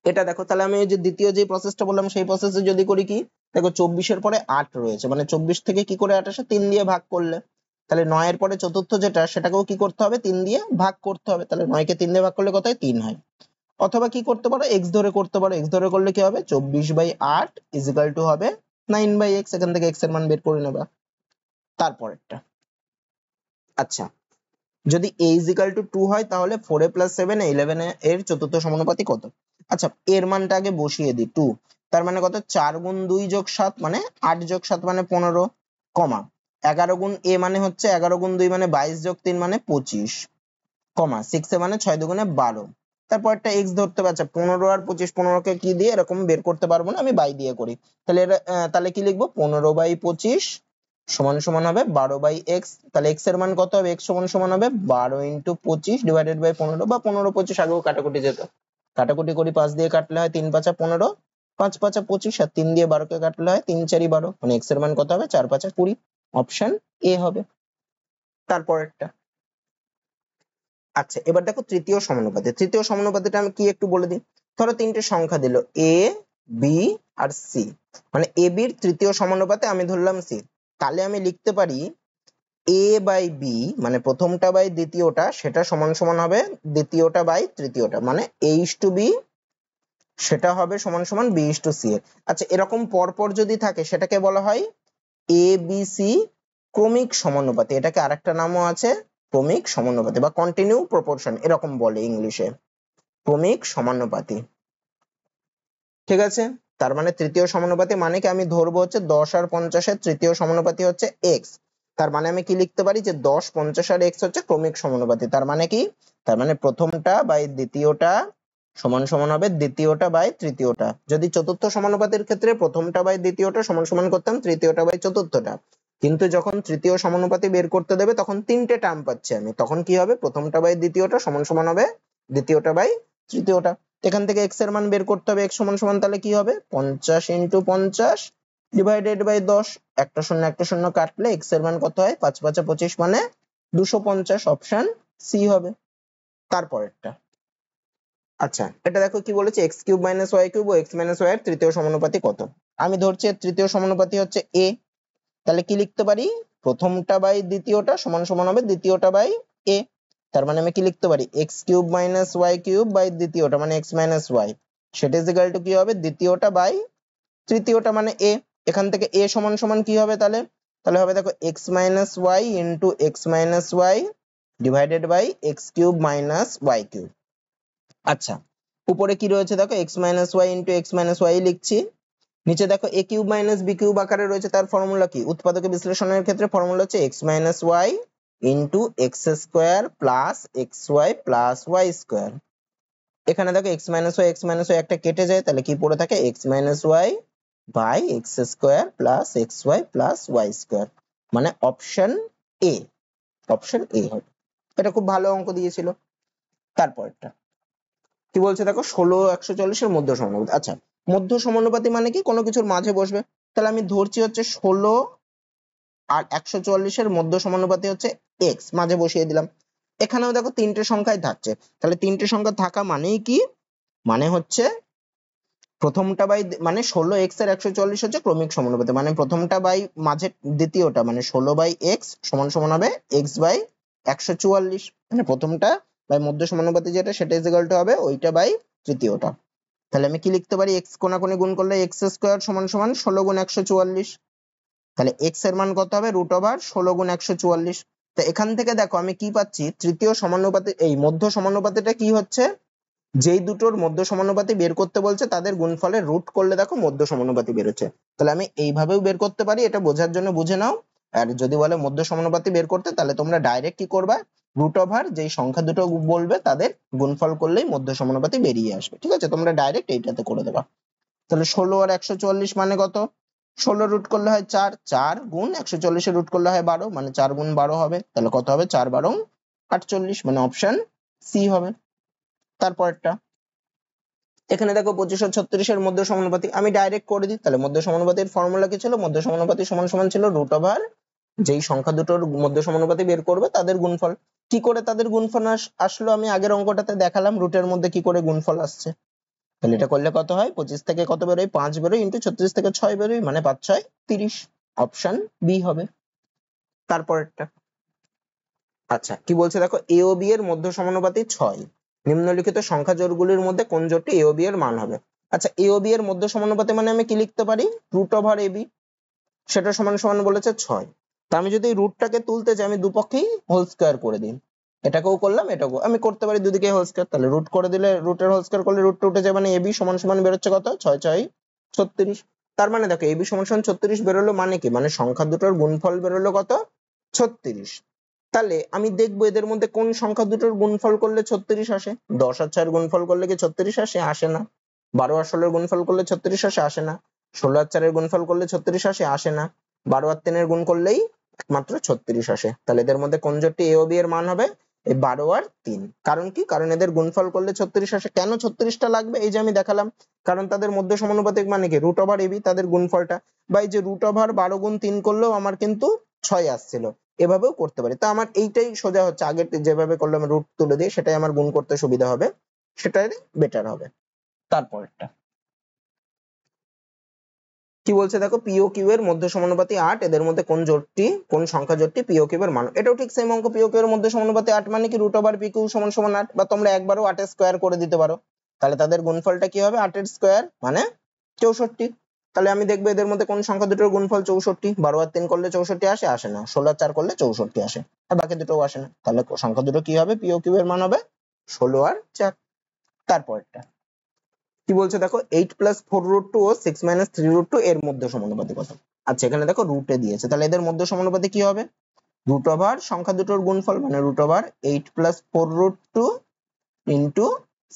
এটা দেখো তাহলে আমি এই যে দ্বিতীয় যে প্রসেসটা বললাম সেই প্রসেসে যদি করি কি দেখো 24 এর পরে 8 রয়েছে মানে 24 থেকে কি করে 8 আসে 3 দিয়ে ভাগ করলে, তাহলে 9 এর পরে চতুর্থ যেটা সেটাকেও কি করতে হবে 3 দিয়ে ভাগ করতে হবে। তাহলে 9 কে 3 দিয়ে ভাগ করলে কত হয় 3 হয়। অথবা কি করতে পারো x ধরে করতে পারো, x ধরে করলে কি হবে 24/8 ইজিক্যাল টু হবে 9/x। এখান থেকে x এর মান বের করে নেবা। তারপরেরটা আচ্ছা যদি a ইজিক্যাল টু 2 হয় তাহলে 4a + 7 11 এর চতুর্থ সমানুপাতি কত। আচ্ছা এর মানটা আগে বসিয়ে দিই 2, তার মানে কত 4 গুণ 2 যোগ 7 মানে 8 যোগ 7 মানে 15 কমা 11 গুণ a মানে হচ্ছে 11 গুণ 2 মানে 22 যোগ 3 মানে 25 কমা 6 এ মানে 6 দুগুণে 12। তারপর একটা x ধরতে হবে। আচ্ছা 15 আর 25 15 কে কি দিয়ে এরকম বের করতে পারবো না, আমি বাই দিয়ে করি। তাহলে তাহলে কি লিখবো 15/25 সমান সমান হবে 12/x। তাহলে x এর মান কত হবে x সমান সমান হবে 12 ইন্টু 25 ডিভাইডেড বাই 15 বা 15 25 আগেও কাটাকুটি যেত, কাটাকুটি করি 5 দিয়ে কাটলে হয় 3 5 15 5 5 25 আর 3 দিয়ে 12 কে কাটলে হয় 3 4 12 মানে x এর মান কত হবে 4 5 20। অপশন এ হবে। তারপরেরটা আচ্ছা এবার দেখো তৃতীয় সমানুপাতি। তৃতীয় সমানুপাতিটা আমি কি একটু বলে দিই। ধরো তিনটে সংখ্যা দিল a b আর c, মানে a b এর তৃতীয় সমানুপাতে আমি ধরলাম c। তাহলে আমি লিখতে পারি a বাই b মানে প্রথমটা বাই দ্বিতীয়টা সেটা সমান সমান হবে দ্বিতীয়টা বাই তৃতীয়টা, মানে a/b সেটা হবে সমান সমান b/c এর। আচ্ছা এরকম পরপর যদি থাকে সেটাকে বলা হয় a b c ক্রমিক সমানুপাতি। এটাকে আরেকটা নামও আছে ক্রমিক সমানুপাতি বা কন্টিনিউ প্রপোর্শন এরকম বলে ইংলিশে, ক্রমিক সমানুপাতি। ঠিক আছে, তার মানে তৃতীয় সমানুপাতি মানে কি আমি ধরবো হচ্ছে 10 আর 50 এর তৃতীয় সমানুপাতি হচ্ছে x। তার মানে আমি কি লিখতে পারি যে 10 50 আর x হচ্ছে ক্রমিক সমানুপাতি। তার মানে কি, তার মানে প্রথমটা বাই দ্বিতীয়টা সমান সমান হবে দ্বিতীয়টা বাই তৃতীয়টা। যদি চতুর্থ সমানুপাতির ক্ষেত্রে প্রথমটা বাই দ্বিতীয়টা সমান সমান করতাম তৃতীয়টা বাই চতুর্থটা, কিন্তু যখন তৃতীয় সমানুপাতি বের করতে দেবে তখন তিনটে টার্ম পাচ্ছি আমি, তখন কি হবে প্রথমটা বাই দ্বিতীয়টা সমান সমান হবে দ্বিতীয়টা বাই তৃতীয়টা। এখান থেকে x এর মান বের করতে হবে, x সমান সমান তাহলে কি হবে 50 ইন্টু 50 ডিভাইডেড বাই 10, একটা শূন্য কাটলে x এর মান কত হয়? 5 5 25 মানে 250, অপশন সি হবে। তারপরেরটা, আচ্ছা এটা দেখো কি বলেছে, x cube minus Y cube ও x মাইনাস ওয়াই এর তৃতীয় সমানুপাতি কত? আমি ধরছি এর তৃতীয় সমানুপাতি হচ্ছে a, তাহলে কি লিখতে পারি? প্রথমটা বাই দ্বিতীয়টা সমান সমান হবে দ্বিতীয়টা বাই a, তার মানে আমি কি লিখতে পারি? x cube minus Y cube by দ্বিতীয়টা মানে x মাইনাস ওয়াই, সেটা ইজ ইকুয়াল টু কি হবে? দ্বিতীয়টা বাই তৃতীয়টা মানে a। এখান থেকে a সমান সমান কি হবে তাহলে? তাহলে হবে দেখো x minus Y into x minus Y divided by x cube minus Y cube. আচ্ছা উপরে কি রয়েছে দেখো, x minus Y into x minus Y লিখছি, নিচে দেখো a cube minus B cube আকারে রয়েছে, তার ফর্মুলা কি? উৎপাদকে বিশ্লেষণের ক্ষেত্রে ফর্মুলা হচ্ছে x minus Y into X square plus X Y plus Y square. এখানে দেখো x মাইনাস ওয়াই একটা কেটে যায়, তাহলে কি পড়ে থাকে? x minus Y by X square plus X Y plus Y square, মানে অপশন এ, অপশন এ হবে। এটা খুব ভালো অঙ্ক দিয়েছিল। তারপরটা কি বলছে দেখো, 16 140 এর মধ্য সমানুপাতি। আচ্ছা মধ্য সমানুপাতি মানে কি? কোনো কিছুর মাঝে বসবে, তাহলে আমি ধরছি হচ্ছে 16 আর 144 এর মধ্য সমানুপাতি হচ্ছে x, মাঝে বসিয়ে দিলাম। এখানেও দেখো তিনটে সংখ্যায় থাকছে, তাহলে তিনটে সংখ্যা থাকা মানেই কি? মানে হচ্ছে প্রথমটা বাই মানে 16x এর 140 হচ্ছে ক্রমিক সমানুপাতি, মানে প্রথমটা বাই মাঝে দ্বিতীয়টা মানে 16 বাই x সমান সমান হবে x বাই 144, মানে প্রথমটা বাই মধ্য সমানুপাতি যেটা সেটা ইজ ইকুয়াল টু হবে ওইটা বাই তৃতীয়টা। তাহলে আমি কি লিখতে পারি? x কোণাকুণি গুণ করলে x স্কয়ার সমান সমান 16 গুণ 144, তাহলে x এর মান কত হবে? রুট ওভার 16 গুণ 144। তো এখান থেকে দেখো আমি কি পাচ্ছি? তৃতীয় সমানুপাতি এই মধ্য সমানুপাতিটা কি হচ্ছে? যেই দুটোর মধ্য সমানুপাতি বের করতে বলছে তাদের গুণফলের রুট করলে দেখো মধ্য সমানুপাতি বেরোচ্ছে, তাহলে আমি এইভাবেও বের করতে পারি, এটা বোঝার জন্য বুঝে নাও। আর যদি বলে মধ্য সমানুপাতি বের করতে, তাহলে তোমরা ডাইরেক্ট কি করবা? রুট ওভার যেই সংখ্যা দুটো বলবে তাদের গুণফল করলেই মধ্য সমানুপাতি বেরিয়ে আসবে, ঠিক আছে? তোমরা ডাইরেক্ট এইটাতে করে দেবা। তাহলে 16 আর 144 মানে কত? 16 রুট করলে হয় 4, 4 গুণ 140 এর রুট করলে হয় 12, মানে 4 গুণ 12 হবে, তাহলে কত হবে? 4 12 48, মানে অপশন সি হবে। তারপরটা এখানে দেখো 25 আর 36 এর মধ্য সমানুপাতি, আমি ডাইরেক্ট করে দিই। তাহলে মধ্য সমানুপাতির ফর্মুলা কি ছিল? মধ্য সমানুপাতি সমান সমান ছিল রুট ওভার যেই সংখ্যা দুটোর মধ্য সমানুপাতি বের করবে তাদের গুণফল। কি করে তাদের গুণফল আসলো? আমি আগের অঙ্কটাতে দেখালাম রুটের মধ্যে কি করে গুণফল আসছে। তাহলে এটা করলে কত হয়? 25 থেকে কত বেরোয়? 5 বেরোয়, ইন্টু 36 থেকে 6 বেরোয়, মানে 5 6 30, অপশন বি হবে। তারপরেরটা, আচ্ছা কি বলছে দেখো, এ ও বি এর মধ্য সমানুপাতি 6, নিম্নলিখিত সংখ্যা জোড়গুলির মধ্যে কোন জোড়টি এ ও বি এর মান হবে? আচ্ছা এ ও বি এর মধ্য সমানুপাতি মানে আমি কি লিখতে পারি? রুট ওভার এ বি, সেটা সমান সমান বলেছে 6। তা আমি যদি রুটটাকে তুলতে চাই, আমি দুপক্ষেই হোল স্কয়ার করে দিই, এটাকেও করলাম এটাকেও আমি করতে পারি দুদিকে হোল স্কয়ার, তাহলে রুট করে দিলে রুটের হোল স্কয়ার করলে রুটটা উঠে যায়, মানে এবি সমান সমান বেরোচ্ছে কত? 6 6 36। তার মানে দেখো এবি সমান সমান 36 বেরোলো, মানে কি? মানে সংখ্যা দুটোর গুণফল বেরোলো কত? 36। তাহলে আমি দেখবো এদের মধ্যে কোন সংখ্যা দুটোর গুণফল করলে 36 আসে। 10 আর 6 এর গুণফল করলে কি 36 আসে? আসে না। 12 আর 16 এর গুণফল করলে 36 আসে? আসে না। 16 আর 4 এর গুণফল করলে 36 আসে? আসে না। 12 আর 3 এর গুণ করলেই একমাত্র 36 আসে। তাহলে এদের মধ্যে কোন জোড়টি এ ও বি এর মান হবে? এই 12 আর 3। কারণ কি? কারণ এদের গুণফল করলে 36 আসে। কেন 36টা লাগবে? এই যে আমি দেখালাম, কারণ তাদের মধ্য সমানুপাতিক মানে কি? রুট ওভার এবি তাদের গুণফলটা, বা এই যে রুট ওভার 12 গুণ 3 করলেও আমার কিন্তু 6 আসছিল, এভাবেও করতে পারি। তো আমার এইটাই সোজা হচ্ছে, আগের যেভাবে করলাম রুট তুলে দিয়ে সেটাই আমার গুণ করতে সুবিধা হবে, সেটাই বেটার হবে। তারপরটা কি বলছে দেখো, পি ও কিউ এর মধ্য সমানুপাতি 8, এদের মধ্যে কোন জোড়টি, কোন সংখ্যা জোড়টি পি ও কিউ এর মান? এটাও ঠিক সেম অঙ্ক। পি ও কিউ এর মধ্য সমানুপাতি 8 মানে কি? রুট ওভার পি কিউ সমান সমান 8, বা তোমরা একবারও 8 এর স্কয়ার করে দিতে পারো, তাহলে তাদের গুণফলটা কি হবে? 8 এর স্কয়ার মানে 64। তাহলে আমি দেখবো এদের মধ্যে কোন সংখ্যা দুটোর গুণফল 64। 12 আর 3 করলে 64 আসে? আসে না। 16 আর 4 করলে 64 আসে, আর বাকি দুটোও আসে না। তাহলে সংখ্যা দুটো কি হবে? পি ও কিউ এর মান হবে 16 আর 4। তারপরটা কি বলছে দেখো, 8 প্লাস 4 রুট 2 ও 6 মাইনাস 3 রুট 2 এর মধ্য সমানুপাতি কত? আচ্ছা এখানে দেখো রুটে দিয়েছে, তাহলে এদের মধ্য সমানুপাতি কি হবে? রুট ওভার সংখ্যা দুটোর গুণফল, মানে root over 8 plus 4 root 2 into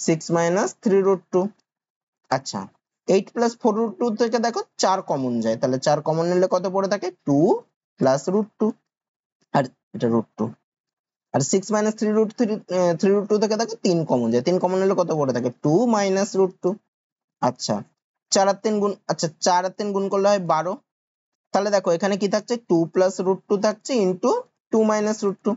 6 minus 3 root 2। আচ্ছা 8 প্লাস 4 রুট 2 থেকে দেখো 4 কমন যায়, তাহলে 4 কমন নিলে কত পড়ে থাকে? 2 প্লাস রুট 2, আর এটা রুট 2। আর 6 মাইনাস 3 রুট 3 রুট 2 থেকে দেখো 3 কমন যায়, 3 কমন নিলে কত পড়ে থাকে? 2 মাইনাস রুট 2। আচ্ছা 4 আর 3 গুণ, আচ্ছা 4 আর 3 গুণ করলে হয় 12, তাহলে দেখো এখানে কি থাকছে 2 প্লাস রুট 2 থাকছে ইন্টু 2 মাইনাস রুট 2।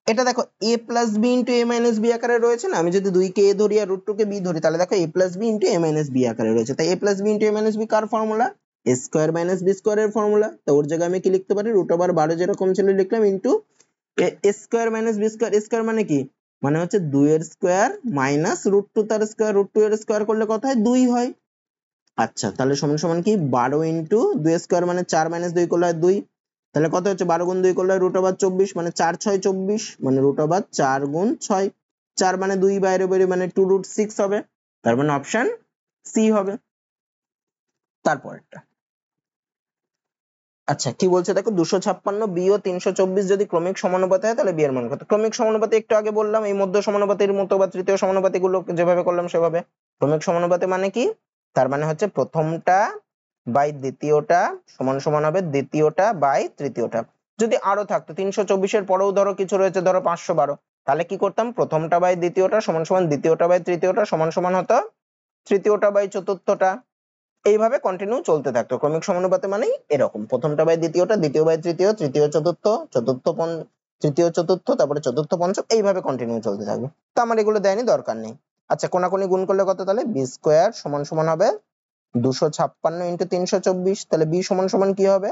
এটা দেখো a plus B into a minus B আকারে রয়েছে না, আমি যদি 2 কে a ধরি আর রুট 2 কে b ধরি তাহলে দেখো a plus B into a minus B আকারে রয়েছে। তাই a plus B into a minus B কার formula? a square minus b square এর ফর্মুলা। তো ওর জায়গায় আমি কি লিখতে পারি, রুট ওভার 12 যেরকম ছিল লিখলাম into a square minus b square. Square মানে কি, মানে হচ্ছে 2 এর স্কয়ার মাইনাস রুট 2 তার স্কয়ার। রুট 2 এর স্কয়ার করলে কত হয়, 2 হয়। আচ্ছা তাহলে সমান সমান কি 12 ইন্টু 2 স্কয়ার মানে 4 মাইনাস 2 করলে হয় 2। তাহলে কত হচ্ছে 12 গুণ 2 করলে রুট ওভার 24 মানে 4 6 24 মানে রুট ওভার 4 গুণ 6। 4 মানে 2 বাইরে বেরিয়ে মানে 2 রুট 6 হবে। তার মানে অপশন সি হবে। তারপরটা আচ্ছা কি বলছে দেখো 256 বি ও 324 যদি ক্রমিক সমানুপাতে হয় তাহলে বি এর মান কত? ক্রমিক সমানুপাতে একটু আগে বললাম, এই মধ্য সমানুপাতের মতো বা তৃতীয় সমানুপাতি গুলো যেভাবে করলাম সেভাবে। ক্রমিক সমানুপাতে মানে কি, তার মানে হচ্ছে প্রথমটা বাই দ্বিতীয়টা সমান সমান হবে দ্বিতীয়টা বাই তৃতীয়টা। যদি আরো থাকতো 324 এর পরেও ধরো কিছু রয়েছে ধরো 512, তাহলে কি করতাম, প্রথমটা বাই দ্বিতীয়টা সমান সমান দ্বিতীয়টা বাই তৃতীয়টা সমান সমান হতো তৃতীয়টা বাই চতুর্থটা। এইভাবে কন্টিনিউ চলতে থাকতো। ক্রমিক সমানুপাতে মানেই এরকম, প্রথমটা বাই দ্বিতীয়টা, দ্বিতীয় বাই তৃতীয়, তৃতীয় চতুর্থ, তৃতীয় চতুর্থ, তারপরে চতুর্থ পঞ্চম, এইভাবে কন্টিনিউ চলতে থাকবে। তো আমার এগুলো দেয়নি, দরকার নেই। আচ্ছা কোনাকুনি গুণ করলে কত, তাহলে বি স্কোয়ার সমান সমান হবে 256 ইন্টু 324। তাহলে বি সমান সমান কি হবে,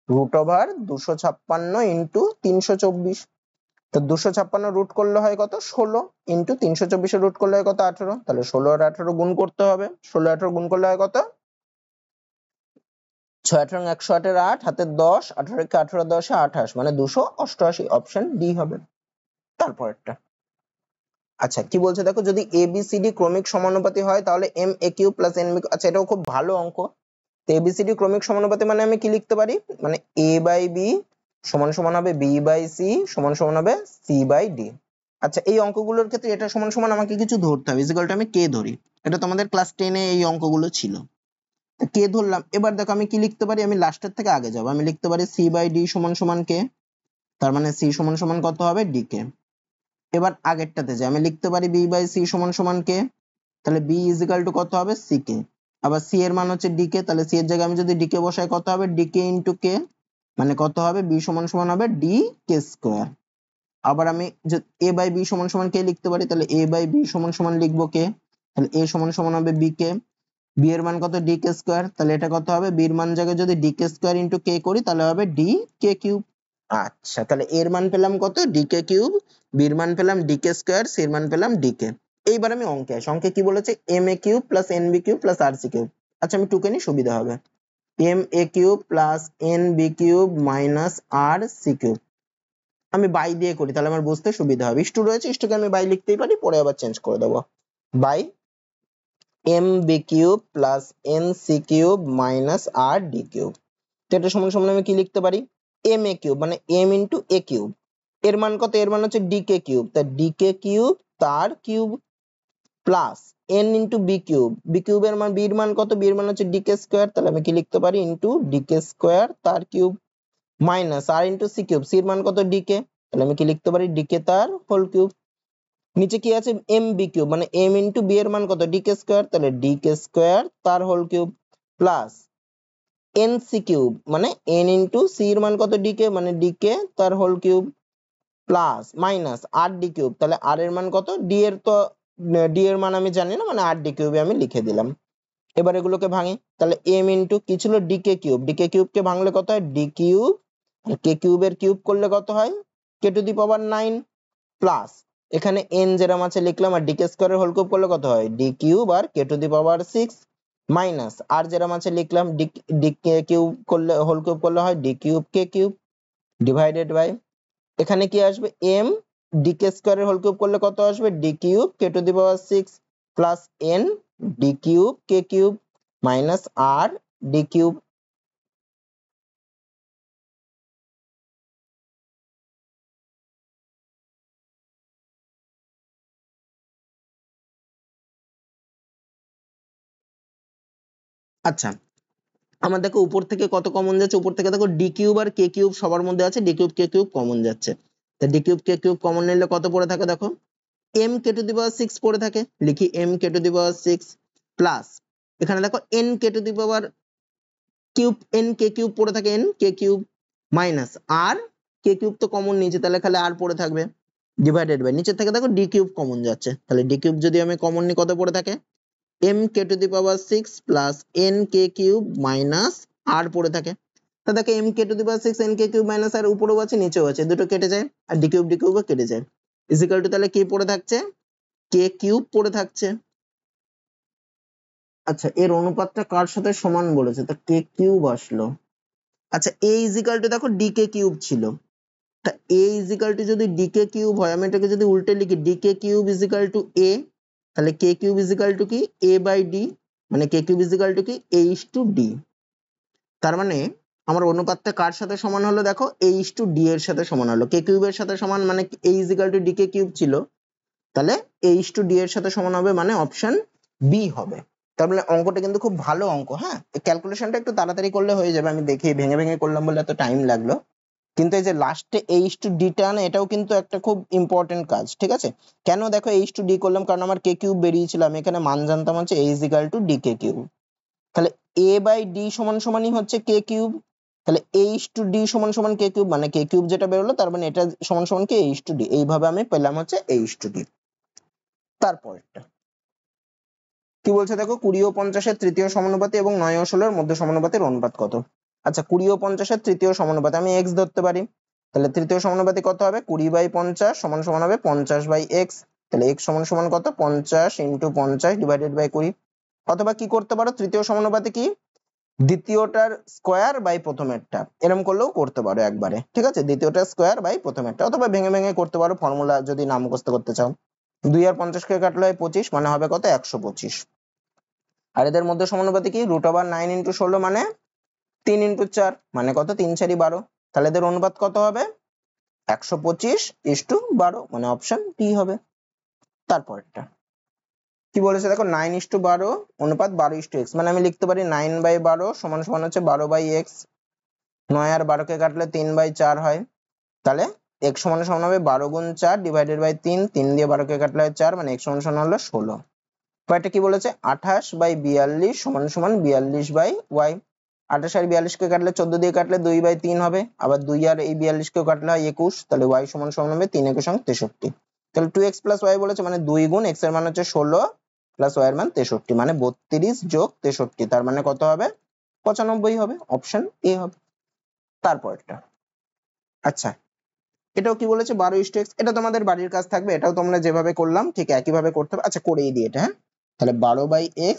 রুট ওভার 256 ইন্টু 324। তো 256 রুট করলে হয় কত 16 ইন্টু 324 রুট করলে হয় কত 18। তাহলে 16 আর 18 গুণ করতে হবে, 16 18 গুণ করলে হয় কত 6 18 108 এর 8 হাতে 10, 18 কে 18 10 28 মানে 288। অপশন ডি হবে। তারপরেরটা আচ্ছা কি বলছে দেখো, যদি এ বি সি ডি ক্রমিক সমানুপাতি হয় তাহলে M A Q plus N B. আচ্ছা এটাও খুব ভালো অঙ্ক। তো এ বি সি ডি ক্রমিক সমানুপাতি মানে আমি কি লিখতে পারি, মানে এ বাই বি সমান সমান হবে বি বাই সি সমান সমান হবে সি বাই ডি। আচ্ছা এই অঙ্কগুলোর ক্ষেত্রে এটা সমান সমান আমাকে কিছু ধরতে হবে, ইজিক্যালটা আমি কে ধরি। এটা তো আমাদের ক্লাস 10 এ এই অঙ্কগুলো ছিল। কে ধরলাম, এবার দেখো আমি কি লিখতে পারি, আমি লাস্টের থেকে আগে যাবো, আমি লিখতে পারি সি বাই ডি সমান সমান কে, তার মানে সি সমান সমান কত হবে ডি কে। এবার আগেরটাতে যাই, আমি লিখতে পারি বি বাই সি সমান সমান কে, তাহলে বি ইজিক্যাল টু কত হবে সি কে। আবার সি এর মান হচ্ছে ডি কে, তাহলে সি এর জায়গায় আমি যদি ডি কে বসাই কত হবে ডি কে ইন্টু কে, মানে কত হবে বি সমান সমান হবে ডি কে স্কোয়ার। আবার আমি এ বাই বি সমান সমান কে লিখতে পারি, তাহলে এ বাই বি সমান সমান লিখবো কে, তাহলে এ সমান সমান হবে বি কে। বি এর মান কত ডি কে স্কোয়ার, তাহলে এটা কত হবে বি এর মান জায়গায় যদি D K square into k করি তাহলে হবে ডি কে কিউব। আচ্ছা তাহলে এর মান পেলাম কত ডি কে কিউব, বি এর মান পেলাম ডি কে স্কোয়ার, সি এর মান পেলাম ডি কে। এইবার আমি অঙ্কে আসি, অঙ্কে কি বলেছে M A cube plus N B cube plus R C cube. আচ্ছা আমি টুকে নিই সুবিধা হবে, M A cube plus N B cube minus R C cube. আমি বাই দিয়ে করি তাহলে আমার বুঝতে সুবিধা হবে, ইস্টু রয়েছে ইস্টুকে আমি বাই লিখতেই পারি, পরে আবার চেঞ্জ করে দেবো। By M B cube plus N C cube minus R D cube. তো এটা সমান সমান আমি কি লিখতে পারি, এম এ কিউব মানে এম ইন্টু এ কিউব, এর মান কত, এর মান হচ্ছে ডি কে কিউব, তা ডি কে কিউব তার cube plus N into B cube, B কিউবের মান বি এর মান কত, বি এর মান হচ্ছে ডি কে স্কোয়ার, তাহলে আমি কি লিখতে পারি ইন্টু ডি কে স্কোয়ার তার কিউব মাইনাস আর ইন্টু সি কিউব, সি এর মান কত ডি কে, তাহলে আমি কি লিখতে পারি ডি কে তার হোল কিউব। নিচে কি আছে এম বি কিউব মানে এম ইন্টু বি এর মান কত ডি কে স্কোয়ার, তাহলে ডি কে স্কোয়ার তার whole cube plus N C cube মানে এন ইন্টু সি এর মান কত ডি কে মানে ডি কে তার whole cube plus minus R D cube, তাহলে আর এর মান কত ডি এর তো ডি এর মান আমি জানি না মানে আর ডি কিউবে আমি লিখে দিলাম। এবার এগুলোকে ভাঙি, তাহলে এম ইন্টু কি ছিল D K cube, D K cube কে ভাঙলে কত হয় ডি কিউব, আর কে কিউবের কিউব করলে কত হয় K to the power 9 plus এখানে এন যেরকম আছে লিখলাম আর ডি কে স্কয়ারের হোল কিউব করলে কত হয় ডি কিউব আর K to the power 6 minus R যেরকম আছে লিখলাম ডি কে কিউব করলে হোল কিউব করলে হয় D cube K cube divided by এখানে কি আসবে এম ডি কে স্কয়ারের হোল কিউব করলে কত আসবে D cube K to the power 6 plus N D cube K cube minus R D cube. আচ্ছা আমার দেখো উপর থেকে কত কমন যাচ্ছে, উপর থেকে দেখো ডি কিউব আর কে কিউব সবার মধ্যে আছে, D cube K cube common যাচ্ছে। তা D cube K cube common নিলে কত পড়ে থাকে দেখো M K to the power 6 পড়ে থাকে, লিখি M K to the power 6 plus এখানে দেখো N K to the power cube N K cube পড়ে থাকে N K cube minus R K cube তো কমন নিচে তাহলে খালি আর পড়ে থাকবে ডিভাইডেড বাই নিচে থেকে দেখো ডি কিউব কমন যাচ্ছে তাহলে ডি কিউব যদি আমি কমন নিই কত পড়ে থাকে M K to the power 6 plus N K cube minus R পড়ে থাকে তা দেখো M K to the power 6 N K cube minus R উপরেও আছে নিচেও আছে দুটো কেটে যায় আর ডি কিউবও কেটে যায় ইজিক্যাল টু তাহলে কি পড়ে থাকছে কে কিউব পড়ে থাকছে আচ্ছা এর অনুপাতটা কার সাথে সমান বলেছে তা কে কিউব আসলো আচ্ছা এ ইজিক্যাল টু দেখো ডি কে কিউব ছিল তা এ ইজিক্যাল টু যদি ডি কে কিউব হয় আমি এটাকে যদি উল্টে লিখি D K cube is equal two এ তাহলে কে কিউব ইজিক্যাল টু কি এ বাই ডি মানে কে কিউব ইজিক্যাল টু কি এ ইস টু ডি তার মানে আমার অনুপাতটা কার সাথে সমান হলো দেখো এ ইস টু ডি এর সাথে সমান হলো কে কিউবের সাথে সমান মানে এ is equal two D K cube ছিল তাহলে এ ইস টু ডি এর সাথে সমান হবে মানে অপশন বি হবে তার মানে অঙ্কটা কিন্তু খুব ভালো অঙ্ক হ্যাঁ ক্যালকুলেশনটা একটু তাড়াতাড়ি করলে হয়ে যাবে আমি দেখি ভেঙে ভেঙে করলাম বলে এত টাইম লাগলো কিন্তু এই যে লাস্টে এ ইস টু ডি টা না এটাও কিন্তু একটা খুব ইম্পর্টেন্ট কাজ ঠিক আছে কেন দেখো এ ইস টু ডি করলাম কারণ আমার কে কিউব বেরিয়েছিল আমি এখানে মান জানতাম হচ্ছে A is equal to D K cube তাহলে এ বাই ডি সমান সমানই হচ্ছে কে কিউব তাহলে এ ইস টু ডি সমান সমান কে কিউব মানে কে কিউব যেটা বেরোলো তার মানে এটা সমান সমান কি এ ইস টু ডি এইভাবে আমি পেলাম হচ্ছে এ ইস টু ডি তারপরটা কি বলছে দেখো 20 ও 50 এর তৃতীয় সমানুপাতি এবং 9 ও 16 এর মধ্য সমানুপাতের অনুপাত কত আচ্ছা 20 ও 50 এর তৃতীয় সমানুপাতি আমি x ধরতে পারি তাহলে তৃতীয় সমানুপাতি কত হবে 20 বাই 50 সমান সমান হবে 50 বাই x তাহলে x সমান সমান কত 50 ইনটু 50 ডিভাইডেড বাই 20 অথবা কি করতে পারো তৃতীয় সমানুপাতি কি দ্বিতীয়টার স্কয়ার বাই প্রথমেরটা এরকম করলেও করতে পারো একবারে ঠিক আছে দ্বিতীয়টার স্কয়ার বাই প্রথমেরটা অথবা ভেঙে ভেঙে করতে পারো ফর্মুলা যদি না মুখস্থ করতে চাও 2 আর 50 কে কাটলে হয় 25 মানে হবে কত 125 আর এদের মধ্যে সমানুপাতি কি রুট ওভার 9 ইন্টু 16 মানে 3 ইন্টু 4 মানে কত 3 4 12 তাহলে এদের অনুপাত কত হবে 125:12 মানে অপশন টি হবে তারপরটা কি বলেছে দেখো 9:12 অনুপাত 12:x মানে আমি লিখতে পারি 9/12 সমান সমান হচ্ছে 12/x 9 আর 12 কে কাটলে 3/4 হয় তাহলে x সমান সমান হবে 12 গুণ 4 ডিভাইডেড বাই 3 3 দিয়ে 12 কে কাটলে হয় 4 মানে x সমান সমান হলো 16 কয়টা কি বলেছে 28/42 সমান সমান 42/y 28 আর 42 কে কাটলে 14 দিয়ে কাটলে 2/3 হবে আবার 2 আর এই 42 কে কাটলে হয় 21 তাহলে y সমান সমান হবে 3 21 63 তাহলে 2x y বলেছে মানে 2 গুণ x এর মান হচ্ছে 16 প্লাস y এর মান 63 মানে 32 যোগ 63 তার মানে কত হবে 95 হবে অপশন এ হবে তারপরটা আচ্ছা এটাও কি বলেছে 12:x এটা তোমাদের বাড়ির কাজ থাকবে এটাও তোমরা যেভাবে করলাম ঠিক একই ভাবে করতে হবে আচ্ছা করেই দিই এটা হ্যাঁ তাহলে 12/x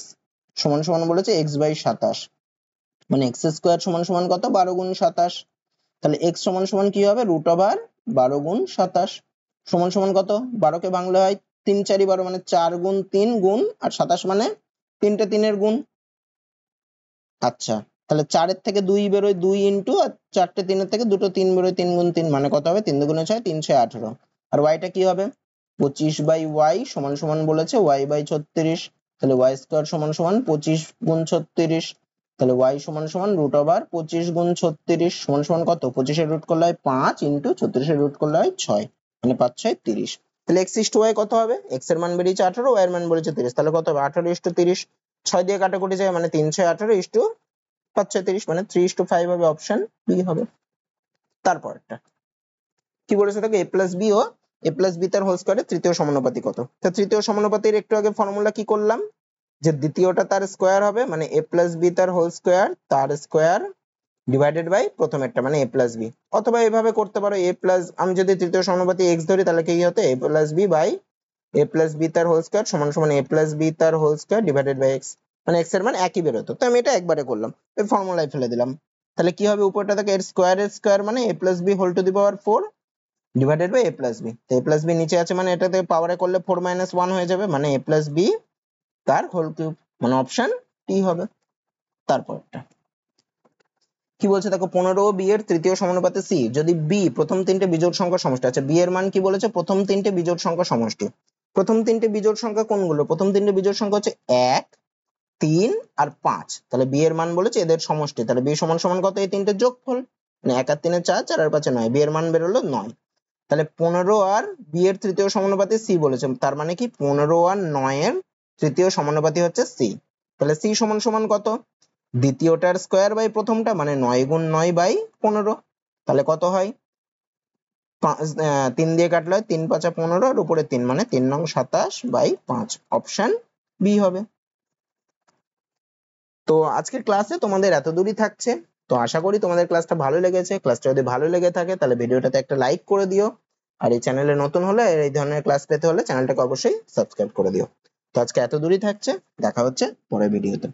সমান সমান বলেছে x/27 মানে x স্কয়ার সমান সমান কত 12 গুণ 27 তাহলে x সমান সমান কি হবে রুট ওভার 12 গুণ 27 সমান সমান কত 12 কে ভাঙলে হয় 3 4 12 মানে 4 গুণ 3 গুণ আর 27 মানে 3টে 3 এর গুণ আচ্ছা তাহলে 4 এর থেকে 2 বেরোয় 2 ইনটু আর 4টে 3 এর থেকে দুটো 3 বেরোয় 3 গুণ 3 মানে কত হবে 3 দুগুণে 6 3 6 18 আর y টা কি হবে 25/y সমান সমান বলেছে y/36 তাহলে y স্কয়ার সমান সমান 25 গুণ 36 তাহলে y সমান সমান রুট ওভার 25 গুণ 36 সমান সমান কত 25 এর রুট করলে হয় 5 ইনটু 36 এর রুট করলে হয় 6 মানে 5 6 30 তাহলে x ইস টু y কত হবে x এর মান বেরিয়েছে 18 y এর মান বেরিয়েছে 30 তাহলে কত হবে 18:30 6 দিয়ে কাটাকুটি যায় মানে 3 6 18 ইস টু 5 6 30 মানে 3:5 হবে অপশন বি হবে তারপরটা কি বলেছে দেখো a প্লাস বি ও a প্লাস বি তার হোল স্কয়ারের তৃতীয় সমানুপাতি কত তো তৃতীয় সমানুপাতির একটু আগে ফর্মুলা কি করলাম যে দ্বিতীয়টা তার স্কয়ার হবে মানে a প্লাস বি তার হোল স্কয়ার তার স্কয়ার ডিভাইডেড বাই প্রথমেরটা মানে a প্লাস বি অথবা এভাবে করতে পারো a প্লাস আমি যদি তৃতীয় সমানুপাতি x ধরি তাহলে কি হতো a plus B by a plus B তার হোল স্কয়ার সমান সমান a প্লাস বি তার whole square divided by x মানে x এর মান একই বেরোতো তো আমি এটা একবারে করলাম এই ফর্মুলায় ফেলে দিলাম তাহলে কি হবে উপরটা থেকে এর স্কয়ার মানে a plus B whole to the power 4 divided by a plus B তো a প্লাস বি নিচে আছে মানে এটাতে পাওয়ারে করলে 4 মাইনাস 1 হয়ে যাবে মানে a প্লাস বি তার হোল কিউব মানে অপশন টি হবে তারপরটা কি বলছে দেখো 15 বি এর তৃতীয় সমানুপাতে সি যদি বি প্রথম তিনটে বিজোড় সংখ্যার সমষ্টি আচ্ছা বি এর মান কি বলেছে প্রথম তিনটে বিজোড় সংখ্যার সমষ্টি প্রথম তিনটে বিজোড় সংখ্যা কোনগুলো প্রথম তিনটে বিজোড় সংখ্যা হচ্ছে 1 3 আর 5 তাহলে বি এর মান বলেছে এদের সমষ্টি তাহলে বি সমান সমান কত এই তিনটে যোগফল মানে 1 আর 3 এর 4 4 আর 5 এর 9 বি এর মান বেরোলো 9 তাহলে 15 আর বি এর তৃতীয় সমানুপাতি সি বলেছে তার মানে কি 15 আর 9 এর তৃতীয় সমানুপাতি হচ্ছে সি তাহলে সি সমান সমান কত দ্বিতীয়টার স্কোয়ার বাই প্রথমটা, মানে 9 গুণ 9 বাই 15, তাহলে কত হয়? 3 দিয়ে কাটলে 3 5 15 আর উপরে 3, মানে 3 নং 27 বাই 5, অপশন বি হবে। তো আজকের ক্লাসে তোমাদের এত দূরই থাকছে। তো আশা করি তোমাদের ক্লাসটা ভালো লেগেছে। ক্লাসটা যদি ভালো লেগে থাকে তাহলে ভিডিওটাতে একটা লাইক করে দিও, আর এই চ্যানেলে নতুন হলে, এই ধরনের ক্লাস পেতে হলে চ্যানেলটাকে অবশ্যই সাবস্ক্রাইব করে দিও। তো আজকে এত দূরই থাকছে, দেখা হচ্ছে পরের ভিডিওতে।